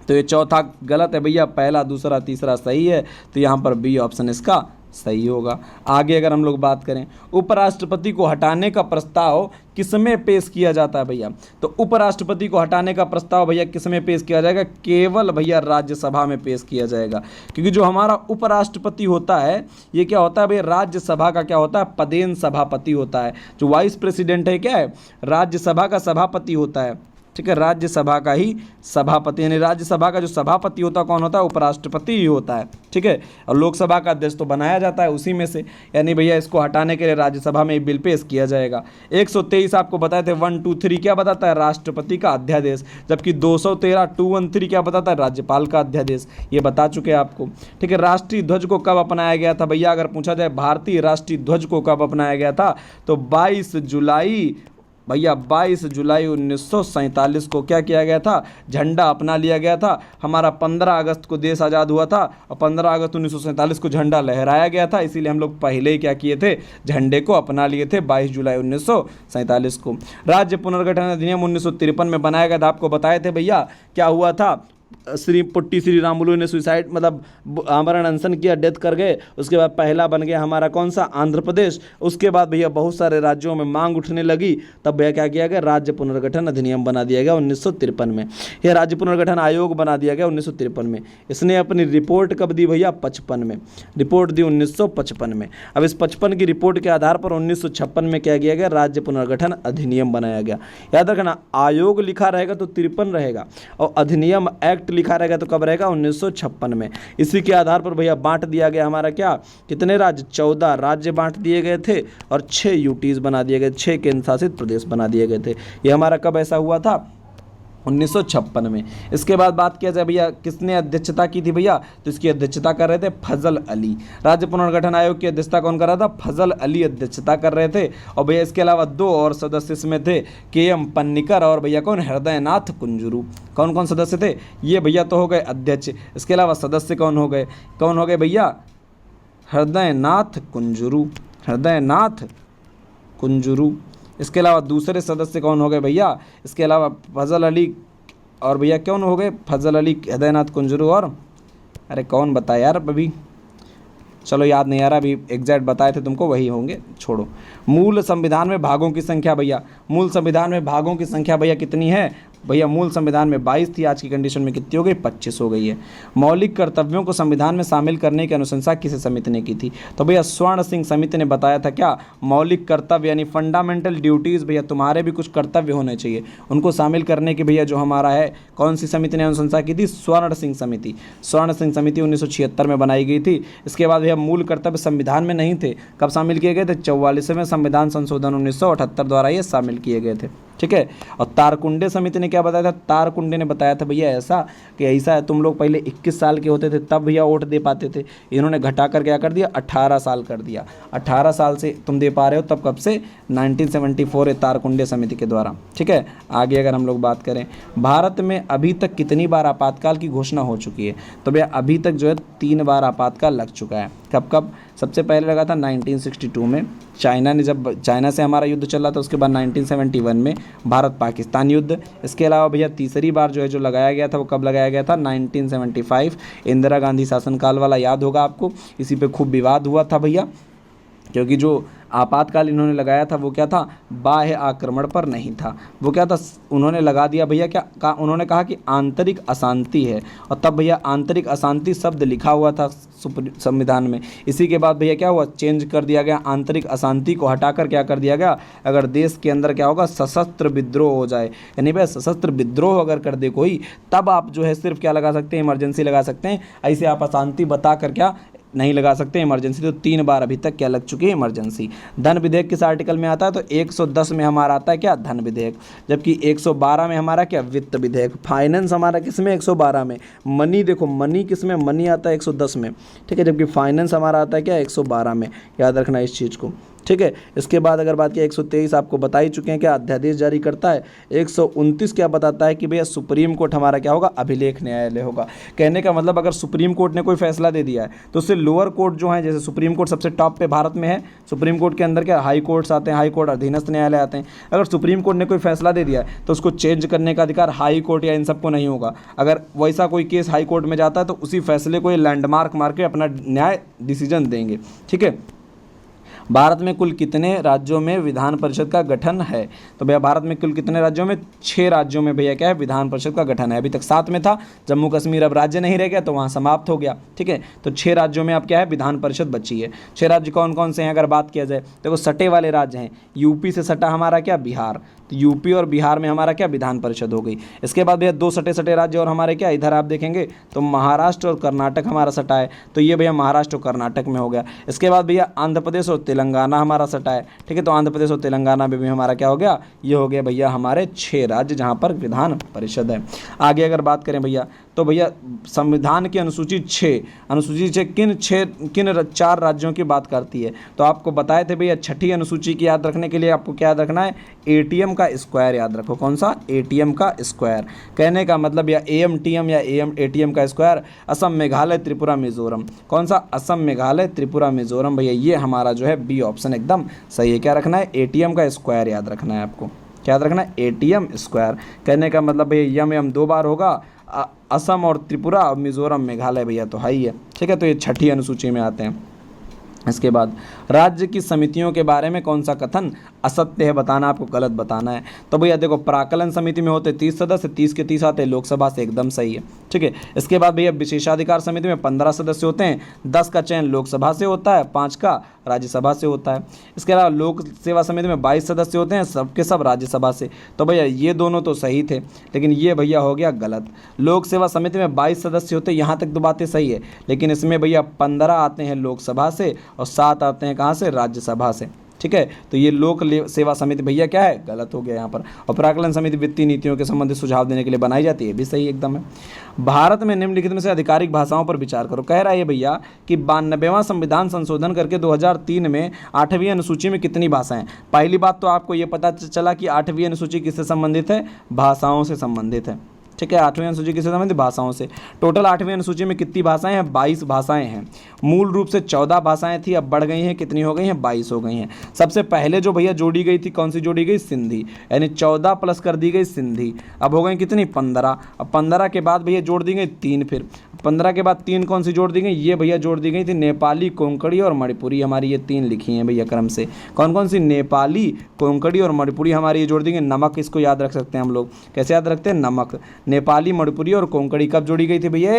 तो ये चौथा गलत है भैया, पहला दूसरा तीसरा सही है, तो यहाँ पर B ऑप्शन इसका सही होगा। आगे अगर हम लोग बात करें, उपराष्ट्रपति को हटाने का प्रस्ताव किसमें पेश किया जाता है भैया, तो उपराष्ट्रपति को हटाने का प्रस्ताव भैया किसमें पेश किया जाएगा, केवल भैया राज्यसभा में पेश किया जाएगा। क्योंकि जो हमारा उपराष्ट्रपति होता है ये क्या होता है भैया, राज्यसभा का क्या होता है, पदेन सभापति होता है। जो वाइस प्रेसिडेंट है क्या है, राज्यसभा का सभापति होता है। ठीक है, राज्यसभा का ही सभापति, यानी राज्यसभा का जो सभापति होता है कौन होता है, उपराष्ट्रपति ही होता है। ठीक है, और लोकसभा का अध्यक्ष तो बनाया जाता है उसी में से, यानी भैया इसको हटाने के लिए राज्यसभा में बिल पेश किया जाएगा। 123 आपको बताए थे 123 क्या बताता है, राष्ट्रपति का अध्यादेश, जबकि 213 213 क्या बताता है, राज्यपाल का अध्यादेश, ये बता चुके हैं आपको। ठीक है, राष्ट्रीय ध्वज को कब अपनाया गया था भैया, अगर पूछा जाए भारतीय राष्ट्रीय ध्वज को कब अपनाया गया था, तो 22 जुलाई भैया 22 जुलाई 1947 को क्या किया गया था, झंडा अपना लिया गया था। हमारा 15 अगस्त को देश आज़ाद हुआ था और 15 अगस्त 1947 को झंडा लहराया गया था, इसीलिए हम लोग पहले ही क्या किए थे, झंडे को अपना लिए थे 22 जुलाई 1947 को। राज्य पुनर्गठन अधिनियम 1953 में बनाया गया था, आपको बताए थे भैया क्या हुआ था, श्री रामुलु ने सुसाइड मतलब आमरण अनशन किया, डेथ कर गए। उसके बाद पहला बन गया हमारा कौन सा, आंध्र प्रदेश। उसके बाद भैया बहुत सारे राज्यों में मांग उठने लगी, तब भैया क्या किया गया, राज्य पुनर्गठन अधिनियम बना दिया गया 1953 में। यह राज्य पुनर्गठन आयोग बना दिया गया 1953 में। इसने अपनी रिपोर्ट कब दी भैया, 55 में रिपोर्ट दी 1955 में। अब इस 55 की रिपोर्ट के आधार पर 1956 में क्या किया गया, राज्य पुनर्गठन अधिनियम बनाया गया। याद रखना, आयोग लिखा रहेगा तो 53 रहेगा और अधिनियम एक्ट लिखा रहेगा तो कब रहेगा, 1956 में। इसी के आधार पर भैया बांट दिया गया हमारा क्या, कितने राज्य, 14 राज्य बांट दिए गए थे और 6 यूटीज बना दिए गए, 6 केंद्र शासित प्रदेश बना दिए गए थे। ये हमारा कब ऐसा हुआ था, 1956 में। इसके बाद बात किया जाए भैया किसने अध्यक्षता की थी भैया, तो इसकी अध्यक्षता कर रहे थे फजल अली। राज्य पुनर्गठन आयोग की अध्यक्षता कौन कर रहा था, फजल अली अध्यक्षता कर रहे थे। और भैया इसके अलावा 2 और सदस्य इसमें थे, KM पन्नीकर और भैया कौन, हृदयनाथ कुंजरू। कौन कौन सदस्य थे, ये भैया तो हो गए अध्यक्ष। इसके अलावा सदस्य कौन हो गए भैया, हृदयनाथ कुंजरू, हृदयनाथ कुंजरू। इसके अलावा दूसरे सदस्य कौन हो गए भैया, इसके अलावा फजल अली और भैया कौन हो गए, फजल अली, हृदयनाथ कुंजरू और अरे कौन बताया यार अभी, चलो याद नहीं आ रहा, अभी एग्जैक्ट बताए थे तुमको वही होंगे, छोड़ो। मूल संविधान में भागों की संख्या भैया, मूल संविधान में भागों की संख्या भैया कितनी है भैया, मूल संविधान में 22 थी, आज की कंडीशन में कितनी हो गई, 25 हो गई है। मौलिक कर्तव्यों को संविधान में शामिल करने की अनुशंसा किस समिति ने की थी, तो भैया स्वर्ण सिंह समिति ने बताया था क्या, मौलिक कर्तव्य यानी फंडामेंटल ड्यूटीज़, भैया तुम्हारे भी कुछ कर्तव्य होने चाहिए, उनको शामिल करने की भैया जो हमारा है, कौन सी समिति ने अनुशंसा की थी, स्वर्ण सिंह समिति। स्वर्ण सिंह समिति 1976 में बनाई गई थी। इसके बाद भैया मूल कर्तव्य संविधान में नहीं थे, कब शामिल किए गए थे, 44वें संविधान संशोधन 1978 द्वारा ये शामिल किए गए थे, ठीक है। और तारकुंडे समिति ने क्या बताया था, तारकुंडे ने बताया था भैया ऐसा कि ऐसा है, तुम लोग पहले 21 साल के होते थे तब भैया वोट दे पाते थे, इन्होंने घटाकर क्या कर दिया, 18 साल कर दिया। 18 साल से तुम दे पा रहे हो, तब कब से, 1974 है तारकुंडे समिति के द्वारा, ठीक है। आगे अगर हम लोग बात करें, भारत में अभी तक कितनी बार आपातकाल की घोषणा हो चुकी है, तो भैया अभी तक जो है 3 बार आपातकाल लग चुका है। कब कब, सबसे पहले लगा था 1962 में, चाइना ने, जब चाइना से हमारा युद्ध चला था, उसके बाद 1971 में भारत पाकिस्तान युद्ध। इसके अलावा भैया तीसरी बार जो है जो लगाया गया था वो कब लगाया गया था, 1975 इंदिरा गांधी शासनकाल वाला, याद होगा आपको, इसी पे खूब विवाद हुआ था भैया, क्योंकि जो आपातकाल इन्होंने लगाया था वो क्या था, बाह्य आक्रमण पर नहीं था, वो क्या था, उन्होंने लगा दिया भैया क्या उन्होंने कहा कि आंतरिक अशांति है, और तब भैया आंतरिक अशांति शब्द लिखा हुआ था संविधान में। इसी के बाद भैया क्या हुआ, चेंज कर दिया गया, आंतरिक अशांति को हटाकर क्या कर दिया गया, अगर देश के अंदर क्या होगा, सशस्त्र विद्रोह हो जाए, यानी भैया सशस्त्र विद्रोह अगर कर दे कोई, तब आप जो है सिर्फ क्या लगा सकते हैं, इमरजेंसी लगा सकते हैं। ऐसे आप अशांति बता कर क्या नहीं लगा सकते इमरजेंसी। तो 3 बार अभी तक क्या लग चुकी है, इमरजेंसी। धन विधेयक किस आर्टिकल में आता है, तो 110 में हमारा आता है क्या, धन विधेयक, जबकि 112 में हमारा क्या, वित्त विधेयक। फाइनेंस हमारा किस में, 112 में। मनी देखो, मनी किस में, मनी आता है 110 में, ठीक है, जबकि फाइनेंस हमारा आता है क्या, 112 में। याद रखना इस चीज़ को, ठीक है। इसके बाद अगर बात किया 123 आपको बता ही चुके हैं क्या अध्यादेश जारी करता है। 129 क्या बताता है कि भैया सुप्रीम कोर्ट हमारा क्या होगा, अभिलेख न्यायालय होगा। कहने का मतलब अगर सुप्रीम कोर्ट ने कोई फैसला दे दिया है तो उससे लोअर कोर्ट जो है, जैसे सुप्रीम कोर्ट सबसे टॉप पे भारत में है, सुप्रीम कोर्ट के अंदर क्या हाई कोर्ट्स आते हैं, हाई कोर्ट अधीनस्थ न्यायालय आते हैं। अगर सुप्रीम कोर्ट ने कोई फैसला दे दिया है तो उसको चेंज करने का अधिकार हाई कोर्ट या इन सबको नहीं होगा। अगर वैसा कोई केस हाई कोर्ट में जाता है तो उसी फैसले को ये लैंडमार्क मार के अपना न्याय डिसीजन देंगे, ठीक है। भारत में कुल कितने राज्यों में विधान परिषद का गठन है, तो भैया भारत में कुल कितने राज्यों में, 6 राज्यों में भैया क्या है, विधान परिषद का गठन है। अभी तक 7 में था, जम्मू कश्मीर अब राज्य नहीं रह गया तो वहाँ समाप्त हो गया, ठीक है। तो 6 राज्यों में अब क्या है, विधान परिषद बची है। 6 राज्य कौन कौन से हैं अगर बात किया जाए, देखो सटे वाले राज्य हैं, यूपी से सटा हमारा क्या, बिहार, तो यूपी और बिहार में हमारा क्या विधान परिषद हो गई। इसके बाद भैया 2 सटे सटे राज्य और हमारे क्या, इधर आप देखेंगे तो महाराष्ट्र और कर्नाटक हमारा सटा है, तो ये भैया महाराष्ट्र और कर्नाटक में हो गया। इसके बाद भैया आंध्र प्रदेश और तेलंगाना हमारा सटा है, ठीक है, तो आंध्र प्रदेश और तेलंगाना में भी हमारा क्या हो गया, ये हो गया भैया हमारे 6 राज्य जहाँ पर विधान परिषद है। आगे अगर बात करें भैया तो भैया संविधान की अनुसूची 6 किन 4 राज्यों की बात करती है, तो आपको बताए थे भैया छठी अनुसूची की याद रखने के लिए आपको क्या याद रखना है, एटीएम का स्क्वायर याद रखो। कौन सा, एटीएम का स्क्वायर। कहने का मतलब या एएमटीएम या एटीएम का स्क्वायर, असम मेघालय त्रिपुरा मिजोरम। कौन सा, असम मेघालय त्रिपुरा मिजोरम। भैया ये हमारा जो है बी ऑप्शन एकदम सही है। क्या रखना है, एटीएम का स्क्वायर याद रखना है आपको। क्या याद रखना है, एटीएम स्क्वायर। कहने का मतलब भैया यम 2 बार होगा, असम और त्रिपुरा और मिजोरम मेघालय भैया तो है ही है, ठीक है, तो ये छठी अनुसूची में आते हैं। इसके बाद राज्य की समितियों के बारे में कौन सा कथन असत्य है बताना, आपको गलत बताना है। तो भैया देखो प्राकलन समिति में होते 30 सदस्य, 30 के 30 आते हैं लोकसभा से, एकदम सही है, ठीक है। इसके बाद भैया विशेषाधिकार समिति में 15 सदस्य होते हैं, 10 का चयन लोकसभा से होता है, 5 का राज्यसभा से होता है। इसके अलावा लोक सेवा समिति में 22 सदस्य होते हैं, सबके सब राज्यसभा से। तो भैया ये दोनों तो सही थे, लेकिन ये भैया हो गया गलत। लोक सेवा समिति में 22 सदस्य होते हैं, यहाँ तक तो बातें सही है, लेकिन इसमें भैया 15 आते हैं लोकसभा से और 7 आते हैं कहाँ से, राज्यसभा से, ठीक है। तो ये लोक सेवा समिति भैया क्या है, गलत हो गया यहाँ पर। और प्राकलन समिति वित्तीय नीतियों के संबंधित सुझाव देने के लिए बनाई जाती है, भी सही एकदम है। भारत में निम्नलिखित में से आधिकारिक भाषाओं पर विचार करो। कह रहा है भैया कि 92वां संविधान संशोधन करके 2003 में 8वीं अनुसूची में कितनी भाषाएं। पहली बात तो आपको ये पता चला कि 8वीं अनुसूची किससे संबंधित है, भाषाओं से संबंधित है, ठीक है। 8वीं अनुसूची किससे संबंधित, भाषाओं से। टोटल 8वीं अनुसूची में कितनी भाषाएं हैं, 22 भाषाएं हैं। मूल रूप से 14 भाषाएं थी, अब बढ़ गई हैं, कितनी हो गई हैं, 22 हो गई हैं। सबसे पहले जो भैया जोड़ी गई थी, कौन सी जोड़ी गई, सिंधी, यानी 14 प्लस कर दी गई सिंधी, अब हो गई कितनी, 15। अब 15 के बाद भैया जोड़ दी गई 3, फिर 15 के बाद 3 कौन सी जोड़ दी गई, ये भैया जोड़ दी गई थी नेपाली, कोंकणी और मणिपुरी, हमारी ये 3 लिखी हैं भैया क्रम से। कौन कौन सी, नेपाली, कोंकणी और मणिपुरी हमारी ये जोड़ दी गई। नमक इसको याद रख सकते हैं हम लोग, कैसे याद रखते हैं, नमक। नेपाली, मणिपुरी और कोंकणी कब जोड़ी गई थी भैया,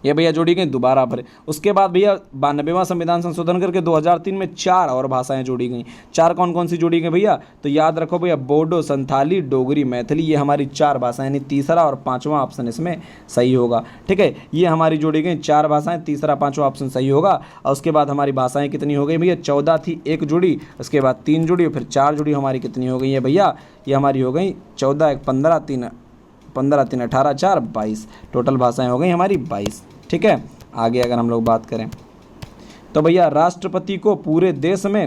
ये भैया जोड़ी गई दोबारा पर। उसके बाद भैया 92वां संविधान संशोधन करके 2003 में 4 और भाषाएं जोड़ी गई। 4 कौन कौन सी जोड़ी गई भैया, तो याद रखो भैया बोडो, संथाली, डोगरी, मैथिली, ये हमारी 4 भाषाएं, यानी तीसरा और 5वां ऑप्शन इसमें सही होगा, ठीक है। ये हमारी जोड़ी गई 4 भाषाएं, तीसरा 5वां ऑप्शन सही होगा। और उसके बाद हमारी भाषाएं कितनी हो गई भैया, 14 थी, 1 जुड़ी, उसके बाद 3 जुड़ी और फिर 4 जुड़ी, हमारी कितनी हो गई है भैया, ये हमारी हो गई 14, 1, 15, 3, 18, 4, 22, टोटल भाषाएं हो गई हमारी 22, ठीक है। आगे अगर हम लोग बात करें तो भैया राष्ट्रपति को पूरे देश में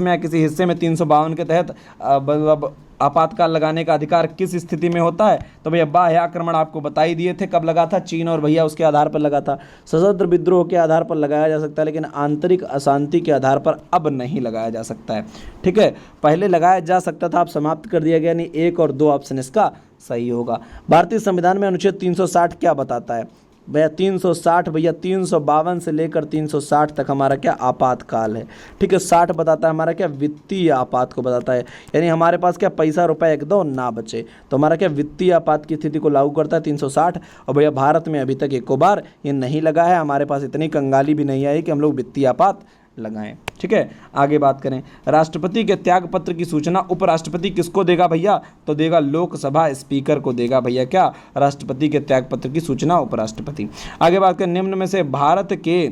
या किसी हिस्से में 352 के तहत मतलब आपातकाल लगाने का अधिकार किस स्थिति में होता है, तो भैया बाह्य आक्रमण आपको बता ही दिए थे, कब लगा था, चीन और भैया उसके आधार पर लगा था। सशस्त्र विद्रोह के आधार पर लगाया जा सकता है, लेकिन आंतरिक अशांति के आधार पर अब नहीं लगाया जा सकता है, ठीक है। पहले लगाया जा सकता था, अब समाप्त कर दिया गया, यानी 1 और 2 ऑप्शन इसका सही होगा। भारतीय संविधान में अनुच्छेद 360 क्या बताता है भैया, 360 भैया 352 से लेकर 360 तक हमारा क्या, आपातकाल है, ठीक है। 60 बताता है हमारा क्या, वित्तीय आपात को बताता है, यानी हमारे पास क्या पैसा रुपए एक दो ना बचे, तो हमारा क्या वित्तीय आपात की स्थिति को लागू करता है 360। और भैया भारत में अभी तक एको बार ये नहीं लगा है, हमारे पास इतनी कंगाली भी नहीं आई कि हम लोग वित्तीय आपात लगाएं, ठीक है। आगे बात करें, राष्ट्रपति के त्याग पत्र की सूचना उपराष्ट्रपति किसको देगा भैया, तो देगा लोकसभा स्पीकर को देगा भैया क्या, राष्ट्रपति के त्याग पत्र की सूचना उपराष्ट्रपति। आगे बात करें, निम्न में से भारत के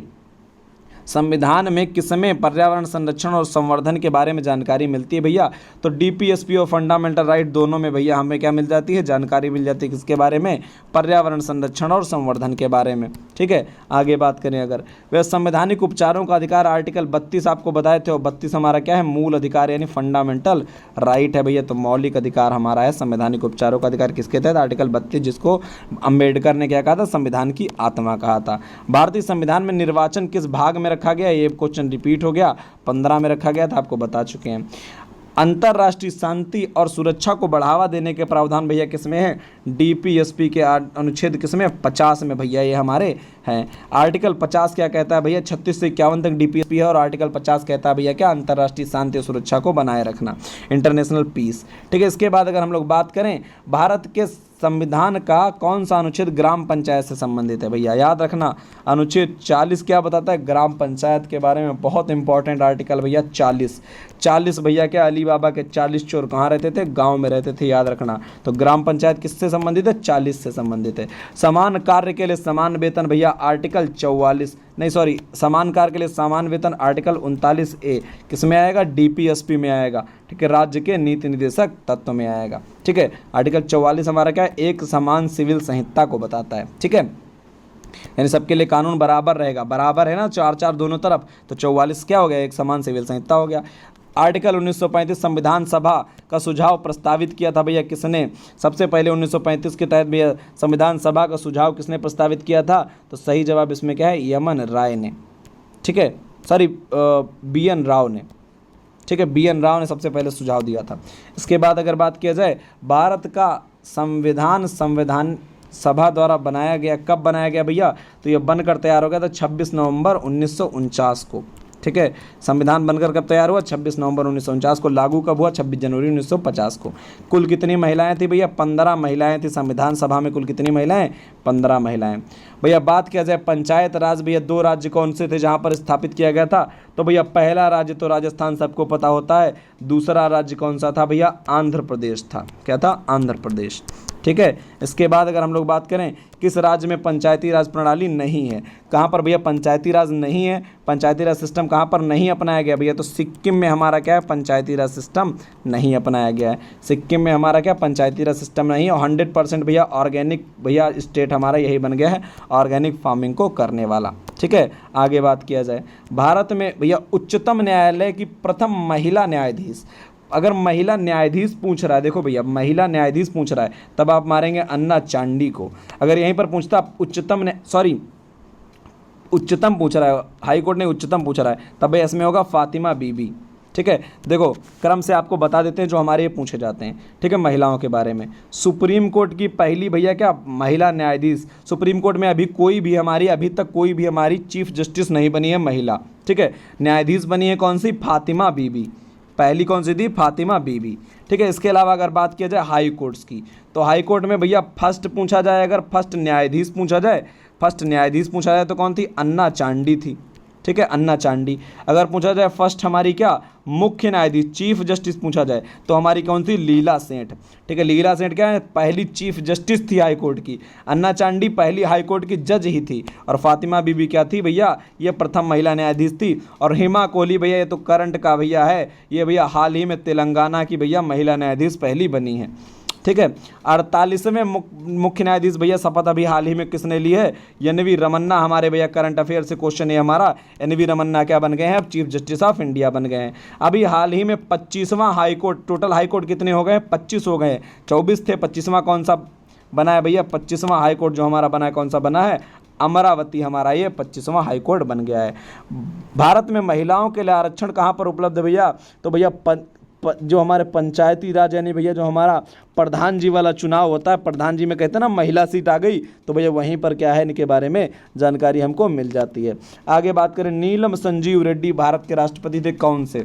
संविधान में किसमें पर्यावरण संरक्षण और संवर्धन के बारे में जानकारी मिलती है भैया, तो डीपीएसपी और फंडामेंटल राइट दोनों में भैया हमें क्या मिल जाती है, जानकारी मिल जाती है, किसके बारे में, पर्यावरण संरक्षण और संवर्धन के बारे में, ठीक है। आगे बात करें अगर वह संवैधानिक उपचारों का अधिकार आर्टिकल 32 आपको बताए थे, और 32 हमारा क्या है, मूल अधिकार यानी फंडामेंटल राइट है भैया, तो मौलिक अधिकार हमारा है। संवैधानिक उपचारों का अधिकार किसके तहत, आर्टिकल 32, जिसको अम्बेडकर ने क्या कहा था, संविधान की आत्मा कहा था। भारतीय संविधान में निर्वाचन किस भाग में रखा गया, ये क्वेश्चन रिपीट हो गया, 15 में रखा गया था, आपको बता चुके हैं। अंतर्राष्ट्रीय शांति और सुरक्षा को बढ़ावा देने के प्रावधान भैया किसमें है, डीपीएसपी के अनुच्छेद किसमें, 50 में भैया ये हमारे हैं। आर्टिकल 50 क्या कहता है भैया, 36 से 51 तक डीपीएसपी है, और आर्टिकल 50 कहता है भैया क्या, अंतर्राष्ट्रीय शांति और सुरक्षा को बनाए रखना, इंटरनेशनल पीस, ठीक है। इसके बाद अगर हम लोग बात करें भारत के संविधान का कौन सा अनुच्छेद ग्राम पंचायत से संबंधित है? भैया याद रखना, अनुच्छेद 40 क्या बताता है ग्राम पंचायत के बारे में, बहुत इंपॉर्टेंट आर्टिकल भैया 40 भैया क्या, अली बाबा के 40 चोर कहाँ रहते थे? गांव में रहते थे, याद रखना। तो ग्राम पंचायत किससे संबंधित है? 40 से संबंधित है। समान कार्य के लिए समान वेतन भैया आर्टिकल 44, नहीं सॉरी, समान कार्य के लिए समान वेतन आर्टिकल 39A किस में आएगा? DPSP में आएगा, ठीक है, राज्य के नीति निर्देशक तत्व में आएगा, ठीक है। आर्टिकल 44 हमारा क्या है? एक समान सिविल संहिता को बताता है, ठीक है, यानी सबके लिए कानून बराबर रहेगा, बराबर है ना, 4 दोनों तरफ, तो 44 क्या हो गया? एक समान सिविल संहिता हो गया। आर्टिकल 1935 संविधान सभा का सुझाव प्रस्तावित किया था भैया किसने? सबसे पहले 1935 के तहत भैया संविधान सभा का सुझाव किसने प्रस्तावित किया था? तो सही जवाब इसमें क्या है? यमन राय ने, ठीक है, सॉरी BN राव ने, ठीक है, BN राव ने सबसे पहले सुझाव दिया था। इसके बाद अगर बात किया जाए, भारत का संविधान सभा द्वारा बनाया गया, कब बनाया गया भैया? तो ये बनकर तैयार हो गया था 26 नवंबर 1949 को, ठीक है। संविधान बनकर कब तैयार हुआ? 26 नवंबर 1949 को। लागू कब हुआ? 26 जनवरी 1950 को। कुल कितनी महिलाएं थी भैया? 15 महिलाएं थी संविधान सभा में। कुल कितनी महिलाएं? 15 महिलाएं। भैया बात किया जाए पंचायत राज, भैया 2 राज्य कौन से थे जहां पर स्थापित किया गया था? तो भैया पहला राज्य तो राजस्थान सबको पता होता है, दूसरा राज्य कौन सा था भैया? आंध्र प्रदेश था। क्या था? आंध्र प्रदेश, ठीक है। इसके बाद अगर हम लोग बात करें, किस राज्य में पंचायती राज प्रणाली नहीं है? कहाँ पर भैया पंचायती राज नहीं है? पंचायती राज सिस्टम कहाँ पर नहीं अपनाया गया भैया? तो सिक्किम में हमारा क्या है? पंचायती राज सिस्टम नहीं अपनाया गया है। सिक्किम में हमारा क्या? पंचायती राज सिस्टम नहीं है। और 100% भैया ऑर्गेनिक भैया स्टेट हमारा यही बन गया है, ऑर्गेनिक फार्मिंग को करने वाला, ठीक है। आगे बात किया जाए, भारत में भैया उच्चतम न्यायालय की प्रथम महिला न्यायाधीश, अगर महिला न्यायाधीश पूछ रहा है, देखो भैया महिला न्यायाधीश पूछ रहा है, तब आप मारेंगे अन्ना चांडी को। अगर यहीं पर पूछता उच्चतम पूछ रहा है, हाई कोर्ट ने उच्चतम पूछ रहा है, तब भैया इसमें होगा फातिमा बीबी, ठीक है। देखो क्रम से आपको बता देते हैं जो हमारे ये पूछे जाते हैं, ठीक है, महिलाओं के बारे में। सुप्रीम कोर्ट की पहली भैया क्या महिला न्यायाधीश, सुप्रीम कोर्ट में अभी तक कोई भी हमारी चीफ जस्टिस नहीं बनी है महिला, ठीक है। न्यायाधीश बनी है कौन सी? फातिमा बीबी, पहली कौन सी थी? फातिमा बीबी, ठीक है। इसके अलावा अगर बात किया जाए हाई कोर्ट्स की, तो हाई कोर्ट में भैया फर्स्ट पूछा जाए, अगर फर्स्ट न्यायाधीश पूछा जाए तो कौन थी? अन्ना चांडी थी, ठीक है, अन्ना चांडी। अगर पूछा जाए फर्स्ट हमारी क्या मुख्य न्यायाधीश चीफ जस्टिस पूछा जाए तो हमारी कौन सी? लीला सेठ, ठीक है। लीला सेठ क्या है? पहली चीफ जस्टिस थी हाई कोर्ट की। अन्ना चांडी पहली हाई कोर्ट की जज ही थी। और फातिमा बीबी क्या थी भैया? ये प्रथम महिला न्यायाधीश थी। और हेमा कोहली भैया ये तो करंट का भैया है, ये भैया हाल ही में तेलंगाना की भैया महिला न्यायाधीश पहली बनी है, ठीक है। 48वें मुख्य न्यायाधीश भैया शपथ अभी हाल ही में किसने ली है? NV रमन्ना, हमारे भैया करंट अफेयर से क्वेश्चन है हमारा। NV रमन्ना क्या बन गए हैं? अब चीफ जस्टिस ऑफ इंडिया बन गए हैं। अभी हाल ही में 25वां high court, total high court कितने हो गए? 25 हो गए, 24 थे, 25वां कौन सा बना है भैया? 25वां हाई कोर्ट जो हमारा बना है कौन सा बना है? अमरावती हमारा ये 25वां हाई कोर्ट बन गया है। भारत में महिलाओं के लिए आरक्षण कहाँ पर उपलब्ध है भैया? तो भैया जो हमारे पंचायती राज यानी भैया जो हमारा प्रधान जी वाला चुनाव होता है, प्रधान जी में कहते हैं ना महिला सीट आ गई, तो भैया वहीं पर क्या है इनके बारे में जानकारी हमको मिल जाती है। आगे बात करें, नीलम संजीव रेड्डी भारत के राष्ट्रपति थे कौन से?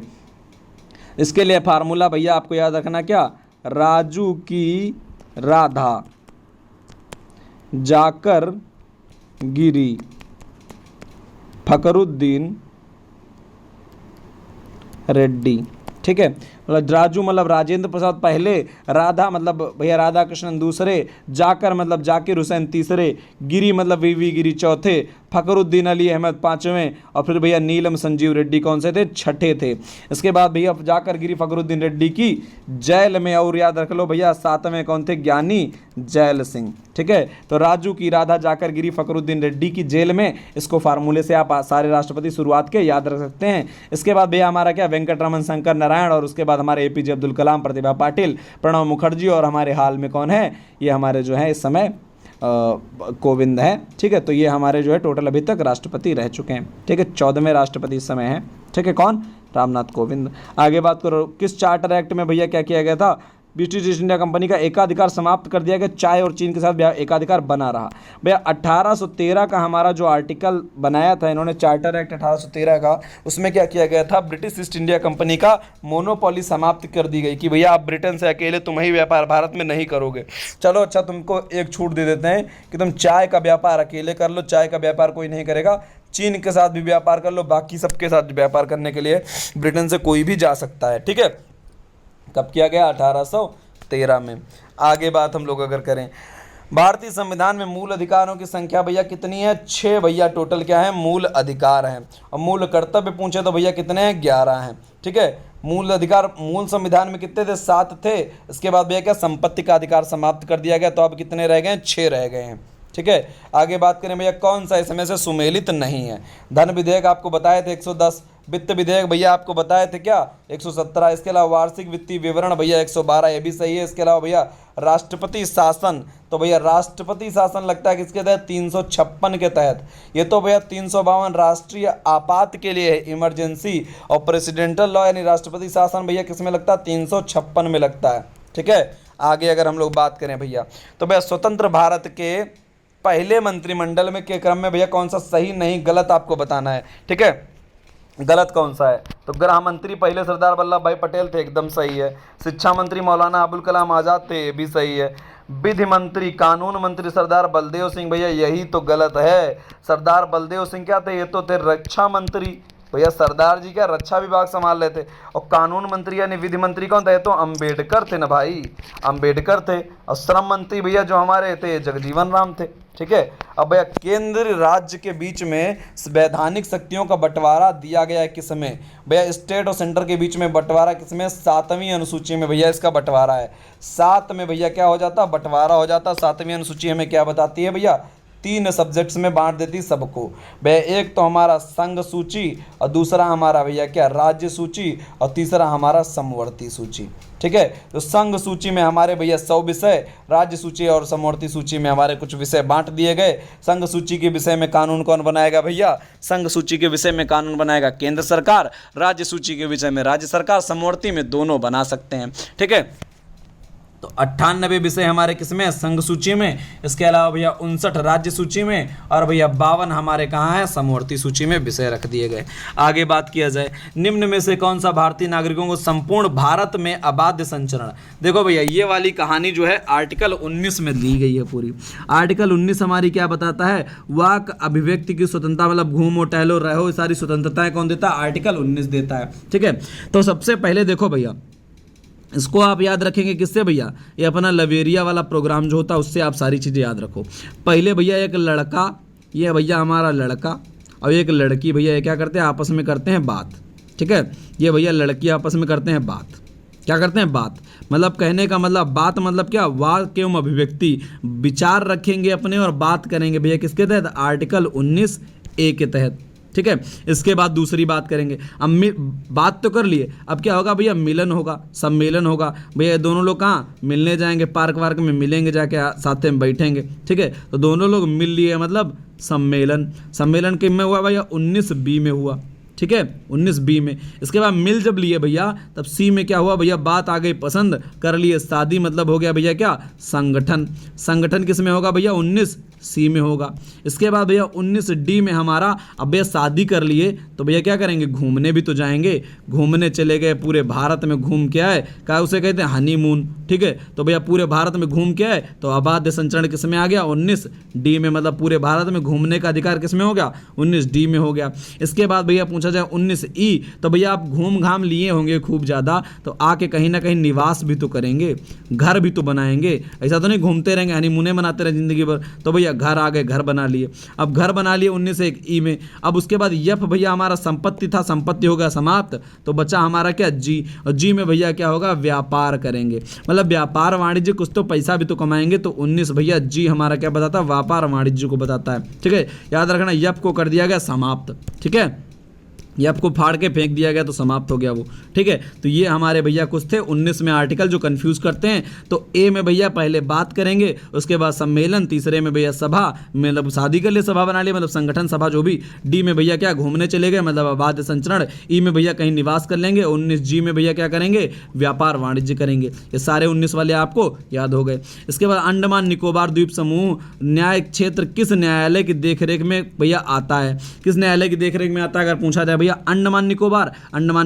इसके लिए फार्मूला भैया आपको याद रखना क्या? राजू की राधा जाकर गिरी फकरुद्दीन रेड्डी, ठीक है। मतलब राजू मतलब राजेंद्र प्रसाद पहले, राधा मतलब भैया राधा कृष्णन दूसरे, जाकर मतलब जाकिर हुसैन तीसरे, गिरी मतलब वीवी गिरी चौथे, फकरुद्दीन अली अहमद पाँचवें, और फिर भैया नीलम संजीव रेड्डी कौन से थे? छठे थे। इसके बाद भैया जाकर गिरी फकरुद्दीन रेड्डी की जेल में, और याद रख लो भैया 7वें कौन थे? ज्ञानी जैल सिंह, ठीक है। तो राजू की राधा जाकर गिरी फकरुद्दीन रेड्डी की जेल में, इसको फार्मूले से आप सारे राष्ट्रपति शुरुआत के याद रख सकते हैं। इसके बाद भैया हमारा क्या? वेंकटरमन शंकर नारायण, और उसके बाद हमारे APJ अब्दुल कलाम, प्रतिभा पाटिल, प्रणब मुखर्जी, और हमारे हाल में कौन है? ये हमारे जो है इस समय कोविंद है, ठीक है। तो ये हमारे जो है टोटल अभी तक राष्ट्रपति रह चुके हैं, ठीक है। 14वें राष्ट्रपति इस समय हैं, ठीक है। कौन? रामनाथ कोविंद। आगे बात करो, किस चार्टर एक्ट में भैया क्या किया गया था? ब्रिटिश ईस्ट इंडिया कंपनी का एकाधिकार समाप्त कर दिया गया, चाय और चीन के साथ एकाधिकार बना रहा। भैया 1813 का हमारा जो आर्टिकल बनाया था इन्होंने, चार्टर एक्ट 1813 का, उसमें क्या किया गया था, ब्रिटिश ईस्ट इंडिया कंपनी का मोनोपोली समाप्त कर दी गई कि भैया आप ब्रिटेन से अकेले तुम ही व्यापार भारत में नहीं करोगे। चलो अच्छा, तुमको एक छूट दे देते हैं कि तुम चाय का व्यापार अकेले कर लो, चाय का व्यापार कोई नहीं करेगा, चीन के साथ भी व्यापार कर लो, बाकी सबके साथ व्यापार करने के लिए ब्रिटेन से कोई भी जा सकता है। ठीक है, कब किया गया, 1813 में। आगे बात हम लोग अगर करें, भारतीय संविधान में मूल अधिकारों की संख्या भैया कितनी है, 6 भैया टोटल क्या है, मूल अधिकार हैं। और मूल कर्तव्य पूछे तो भैया कितने हैं, 11 हैं। ठीक है, मूल अधिकार मूल संविधान में कितने थे, 7 थे। इसके बाद भैया क्या, संपत्ति का अधिकार समाप्त कर दिया गया, तो अब कितने रह गए हैं, 6 रह गए हैं। ठीक है, आगे बात करें भैया, कौन सा इसमें से सुमेलित नहीं है। धन विधेयक आपको बताए थे 110, वित्त विधेयक भैया आपको बताए थे क्या, 117। इसके अलावा वार्षिक वित्तीय विवरण भैया 112, ये भी सही है। इसके अलावा भैया राष्ट्रपति शासन, तो भैया राष्ट्रपति शासन लगता है किसके तहत, 356 के तहत। ये तो भैया 352 राष्ट्रीय आपात के लिए है, इमरजेंसी। और प्रेसिडेंटल लॉ यानी राष्ट्रपति शासन भैया किस में लगता है, 356 में लगता है। ठीक है, आगे अगर हम लोग बात करें भैया, तो भैया स्वतंत्र भारत के पहले मंत्रिमंडल में के क्रम में भैया कौन सा सही नहीं गलत आपको बताना है। ठीक है, गलत कौन सा है, तो गृह मंत्री पहले सरदार वल्लभ भाई पटेल थे, एकदम सही है। शिक्षा मंत्री मौलाना अबुल कलाम आज़ाद थे, ये भी सही है। विधि मंत्री कानून मंत्री सरदार बलदेव सिंह, भैया यही तो गलत है। सरदार बलदेव सिंह क्या थे, ये तो थे रक्षा मंत्री। भैया सरदार जी क्या रक्षा विभाग संभाल रहे थे। और कानून मंत्री यानी विधि मंत्री कौन थे, तो अंबेडकर थे ना भाई, अंबेडकर थे। और श्रम मंत्री भैया जो हमारे थे जगजीवन राम थे। ठीक है, अब भैया केंद्र राज्य के बीच में वैधानिक शक्तियों का बंटवारा दिया गया है किस में, भैया स्टेट और सेंटर के बीच में बंटवारा किसमें, 7वीं अनुसूची में भैया इसका बंटवारा है। 7 में भैया क्या हो जाता, बंटवारा हो जाता। 7वीं अनुसूची हमें क्या बताती है भैया, 3 सब्जेक्ट्स में बांट देती सबको। भैया एक तो हमारा संघ सूची, और दूसरा हमारा भैया क्या, राज्य सूची, और तीसरा हमारा समवर्ती सूची। ठीक है, तो संघ सूची में हमारे भैया 100 विषय, राज्य सूची और समवर्ती सूची में हमारे कुछ विषय बांट दिए गए। संघ सूची के विषय में कानून कौन बनाएगा भैया, संघ सूची के विषय में कानून बनाएगा केंद्र सरकार, राज्य सूची के विषय में राज्य सरकार, समवर्ती में दोनों बना सकते हैं। ठीक है, तो 98 विषय हमारे किसमें, संघ सूची में। इसके अलावा भैया 59 राज्य सूची में, और भैया 52 हमारे कहाँ है, समवर्ती सूची में विषय रख दिए गए। आगे बात किया जाए, निम्न में से कौन सा भारतीय नागरिकों को संपूर्ण भारत में अबाध्य संचरण। देखो भैया ये वाली कहानी जो है आर्टिकल 19 में दी गई है पूरी। आर्टिकल 19 हमारी क्या बताता है, वाक अभिव्यक्ति की स्वतंत्रता, मतलब घूमो टहलो रहो, सारी स्वतंत्रताएं कौन देता है, आर्टिकल 19 देता है। ठीक है, तो सबसे पहले देखो भैया इसको आप याद रखेंगे किससे भैया, ये अपना लवेरिया वाला प्रोग्राम जो होता है उससे आप सारी चीज़ें याद रखो। पहले भैया एक लड़का, ये भैया हमारा लड़का, और एक लड़की भैया ये क्या करते हैं, आपस में करते हैं बात। ठीक है, ये भैया लड़की आपस में करते हैं बात, क्या करते हैं, बात। मतलब कहने का मतलब बात मतलब क्या, वाक्य एवं अभिव्यक्ति, विचार रखेंगे अपने और बात करेंगे भैया किसके तहत, आर्टिकल 19A के तहत। ठीक है, इसके बाद दूसरी बात करेंगे। अब बात तो कर लिए, अब क्या होगा भैया, मिलन होगा, सम्मेलन होगा। भैया दोनों लोग कहाँ मिलने जाएंगे, पार्क वार्क में मिलेंगे, जाके साथ में बैठेंगे। ठीक है, तो दोनों लोग मिल लिए मतलब सम्मेलन। सम्मेलन किस में हुआ भैया, 19B में हुआ। ठीक है, 19B में। इसके बाद मिल जब लिए भैया, तब C में क्या हुआ भैया, बात आ गई पसंद, कर लिए शादी, मतलब हो गया भैया क्या, संगठन। संगठन किस में होगा भैया, 19C में होगा। इसके बाद भैया 19D में हमारा, अब भैया शादी कर लिए तो भैया क्या करेंगे, घूमने भी तो जाएंगे। घूमने चले गए, पूरे भारत में घूम के आए, क्या उसे कहते हैं, हनीमून। ठीक है, तो भैया पूरे भारत में घूम के आए, तो अबाध्य संचरण किस में आ गया, 19D में, मतलब पूरे भारत में घूमने का अधिकार किस में हो गया, 19D में हो गया। इसके बाद भैया पूछा जाए 19E, तो भैया आप घूम घाम लिए होंगे खूब ज़्यादा, तो आके कहीं ना कहीं निवास भी तो करेंगे, घर भी तो बनाएंगे। ऐसा तो नहीं घूमते रहेंगे, हनीमूने मनाते रहे जिंदगी भर। तो भैया घर आ गए, घर बना लिए। अब घर बना लिए 19E में। अब उसके बाद यफ भैया हमारा संपत्ति था, संपत्ति हो गया समाप्त, तो बचा हमारा क्या, जी। और जी में भैया क्या होगा, व्यापार करेंगे, मतलब व्यापार वाणिज्य, कुछ तो पैसा भी तो कमाएंगे। तो 19 भैया जी हमारा क्या बताता है, व्यापार वाणिज्य को बताता है। ठीक है, याद रखना, यफ को कर दिया गया समाप्त। ठीक है, ये आपको फाड़ के फेंक दिया गया तो समाप्त हो गया वो। ठीक है, तो ये हमारे भैया कुछ थे 19 में आर्टिकल जो कंफ्यूज करते हैं। तो ए में भैया पहले बात करेंगे, उसके बाद सम्मेलन, तीसरे में भैया सभा, मतलब शादी कर लिए सभा बना लिए, मतलब संगठन सभा जो भी। डी में भैया क्या घूमने चले गए, मतलब आबाद संचरण। ई में भैया कहीं निवास कर लेंगे। 19 जी में भैया क्या करेंगे, व्यापार वाणिज्य करेंगे। ये सारे 19 वाले आपको याद हो गए। इसके बाद अंडमान निकोबार द्वीप समूह न्याय क्षेत्र किस न्यायालय की देखरेख में भैया आता है, किस न्यायालय की देखरेख में आता है अगर पूछा जाए भैया अंडमान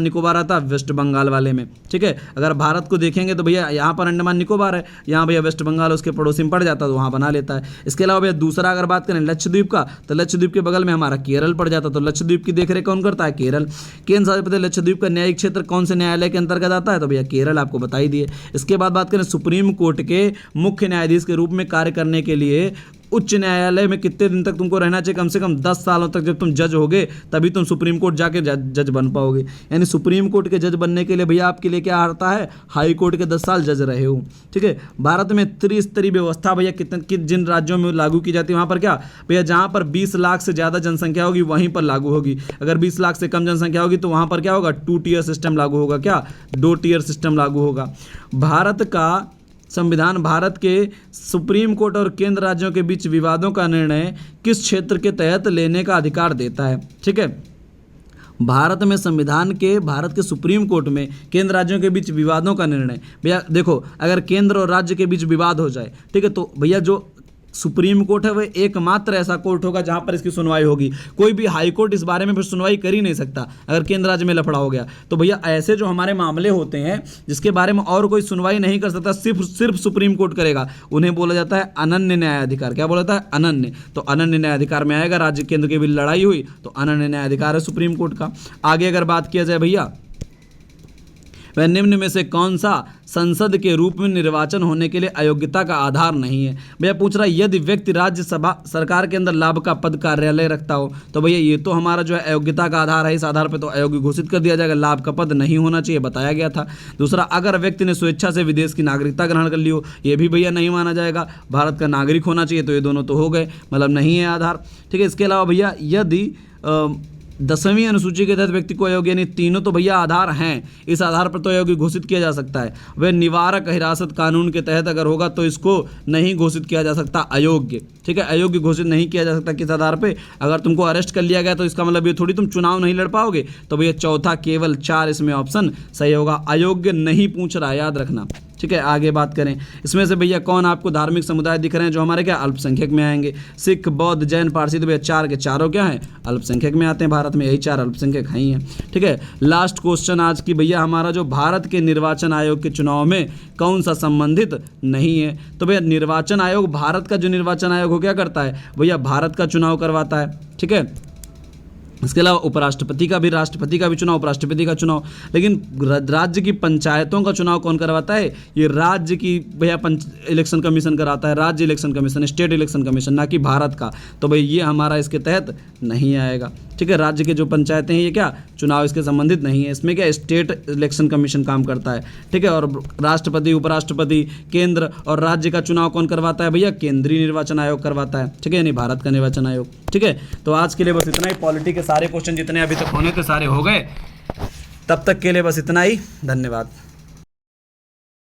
निकोबार आता है वेस्ट बंगाल वाले में। ठीक है, अगर भारत को देखेंगे तो भैया यहाँ पर अंडमान निकोबार है, यहाँ भैया वेस्ट बंगाल उसके पड़ोसी में पड़ जाता है तो वहाँ बना लेता है। इसके अलावा भैया दूसरा अगर बात करें लक्षद्वीप का, तो लक्षद्वीप के बगल में हमारा केरल पड़ जाता है, तो लक्षद्वीप की देखरेख कौन करता है, केरल। केंद्र शासित प्रदेश लक्षद्वीप का न्यायिक क्षेत्र कौन से न्यायालय के अंतर्गत आता है, तो भैया केरल, आपको बता ही दिए। इसके बाद बात करें सुप्रीम कोर्ट के मुख्य न्यायाधीश के रूप में कार्य करने के लिए उच्च न्यायालय में कितने दिन तक तुमको रहना चाहिए, कम से कम 10 सालों तक। जब तुम जज होगे तभी तुम सुप्रीम कोर्ट जाके जज बन पाओगे। यानी सुप्रीम कोर्ट के जज बनने के लिए भैया आपके लिए क्या आता है, हाई कोर्ट के 10 साल जज रहे हो। ठीक है, भारत में त्रिस्तरीय व्यवस्था भैया जिन राज्यों में लागू की जाती है वहाँ पर क्या भैया, जहाँ पर 20 लाख से ज़्यादा जनसंख्या होगी वहीं पर लागू होगी। अगर 20 लाख से कम जनसंख्या होगी तो वहाँ पर क्या होगा, 2 टियर सिस्टम लागू होगा। क्या, 2 टियर सिस्टम लागू होगा। भारत का संविधान भारत के सुप्रीम कोर्ट और केंद्र राज्यों के बीच विवादों का निर्णय किस क्षेत्र के तहत लेने का अधिकार देता है। ठीक है, भारत में संविधान के भारत के सुप्रीम कोर्ट में केंद्र राज्यों के बीच विवादों का निर्णय, भैया देखो अगर केंद्र और राज्य के बीच विवाद हो जाए, ठीक है, तो भैया जो सुप्रीम कोर्ट है वह एकमात्र ऐसा कोर्ट होगा जहां पर इसकी सुनवाई होगी। कोई भी हाई कोर्ट इस बारे में फिर सुनवाई कर ही नहीं सकता अगर केंद्र राज्य में लफड़ा हो गया। तो भैया ऐसे जो हमारे मामले होते हैं जिसके बारे में और कोई सुनवाई नहीं कर सकता, सिर्फ सुप्रीम कोर्ट करेगा, उन्हें बोला जाता है अनन्य न्यायाधिकार। क्या बोला जाता है, अनन्य। तो अनन्य न्यायाधिकार में आएगा, राज्य केंद्र के बीच लड़ाई हुई तो अनन्य न्यायाधिकार है सुप्रीम कोर्ट का। आगे अगर बात किया जाए भैया, वह निम्न में से कौन सा संसद के रूप में निर्वाचन होने के लिए अयोग्यता का आधार नहीं है। भैया पूछ रहा है यदि व्यक्ति राज्यसभा सरकार के अंदर लाभ का पद कार्यालय रखता हो, तो भैया ये तो हमारा जो है अयोग्यता का आधार है, इस आधार पर तो अयोग्य घोषित कर दिया जाएगा, लाभ का पद नहीं होना चाहिए, बताया गया था। दूसरा, अगर व्यक्ति ने स्वेच्छा से विदेश की नागरिकता ग्रहण कर ली हो, ये भी भैया नहीं माना जाएगा, भारत का नागरिक होना चाहिए, तो ये दोनों तो हो गए, मतलब नहीं है आधार। ठीक है, इसके अलावा भैया यदि 10वीं अनुसूची के तहत व्यक्ति को अयोग्य, यानी तीनों तो भैया आधार हैं, इस आधार पर तो अयोग्य घोषित किया जा सकता है। वह निवारक हिरासत कानून के तहत अगर होगा तो इसको नहीं घोषित किया जा सकता अयोग्य। ठीक है, अयोग्य घोषित नहीं किया जा सकता किस आधार पे, अगर तुमको अरेस्ट कर लिया गया तो इसका मतलब ये थोड़ी तुम चुनाव नहीं लड़ पाओगे। तो भैया चौथा केवल 4 इसमें ऑप्शन सही होगा, अयोग्य नहीं पूछ रहा, याद रखना। ठीक है, आगे बात करें, इसमें से भैया कौन आपको धार्मिक समुदाय दिख रहे हैं जो हमारे क्या अल्पसंख्यक में आएंगे, सिख, बौद्ध, जैन, पारसी, तो भैया 4 के चारों क्या हैं, अल्पसंख्यक में आते हैं। भारत में यही 4 अल्पसंख्यक हैं ही हैं। ठीक है, लास्ट क्वेश्चन आज की भैया हमारा, जो भारत के निर्वाचन आयोग के चुनाव में कौन सा संबंधित नहीं है। तो भैया निर्वाचन आयोग, भारत का जो निर्वाचन आयोग हो क्या करता है भैया, भारत का चुनाव करवाता है। ठीक है, इसके अलावा उपराष्ट्रपति का भी, राष्ट्रपति का भी चुनाव, उपराष्ट्रपति का चुनाव। लेकिन राज्य की पंचायतों का चुनाव कौन करवाता है, ये राज्य की भैया इलेक्शन कमीशन कराता है, राज्य election commission, state election commission, ना कि भारत का। तो भाई ये हमारा इसके तहत नहीं आएगा। ठीक है, राज्य के जो पंचायतें हैं ये क्या चुनाव इसके संबंधित नहीं है, इसमें क्या स्टेट इलेक्शन कमीशन काम करता है। ठीक है, और राष्ट्रपति, उपराष्ट्रपति, केंद्र और राज्य का चुनाव कौन करवाता है भैया, केंद्रीय निर्वाचन आयोग करवाता है। ठीक है, यानी भारत का निर्वाचन आयोग। ठीक है, तो आज के लिए बस इतना ही। पॉलिटी के सारे क्वेश्चन जितने अभी तक होने थे सारे हो गए। तब तक के लिए बस इतना ही, धन्यवाद।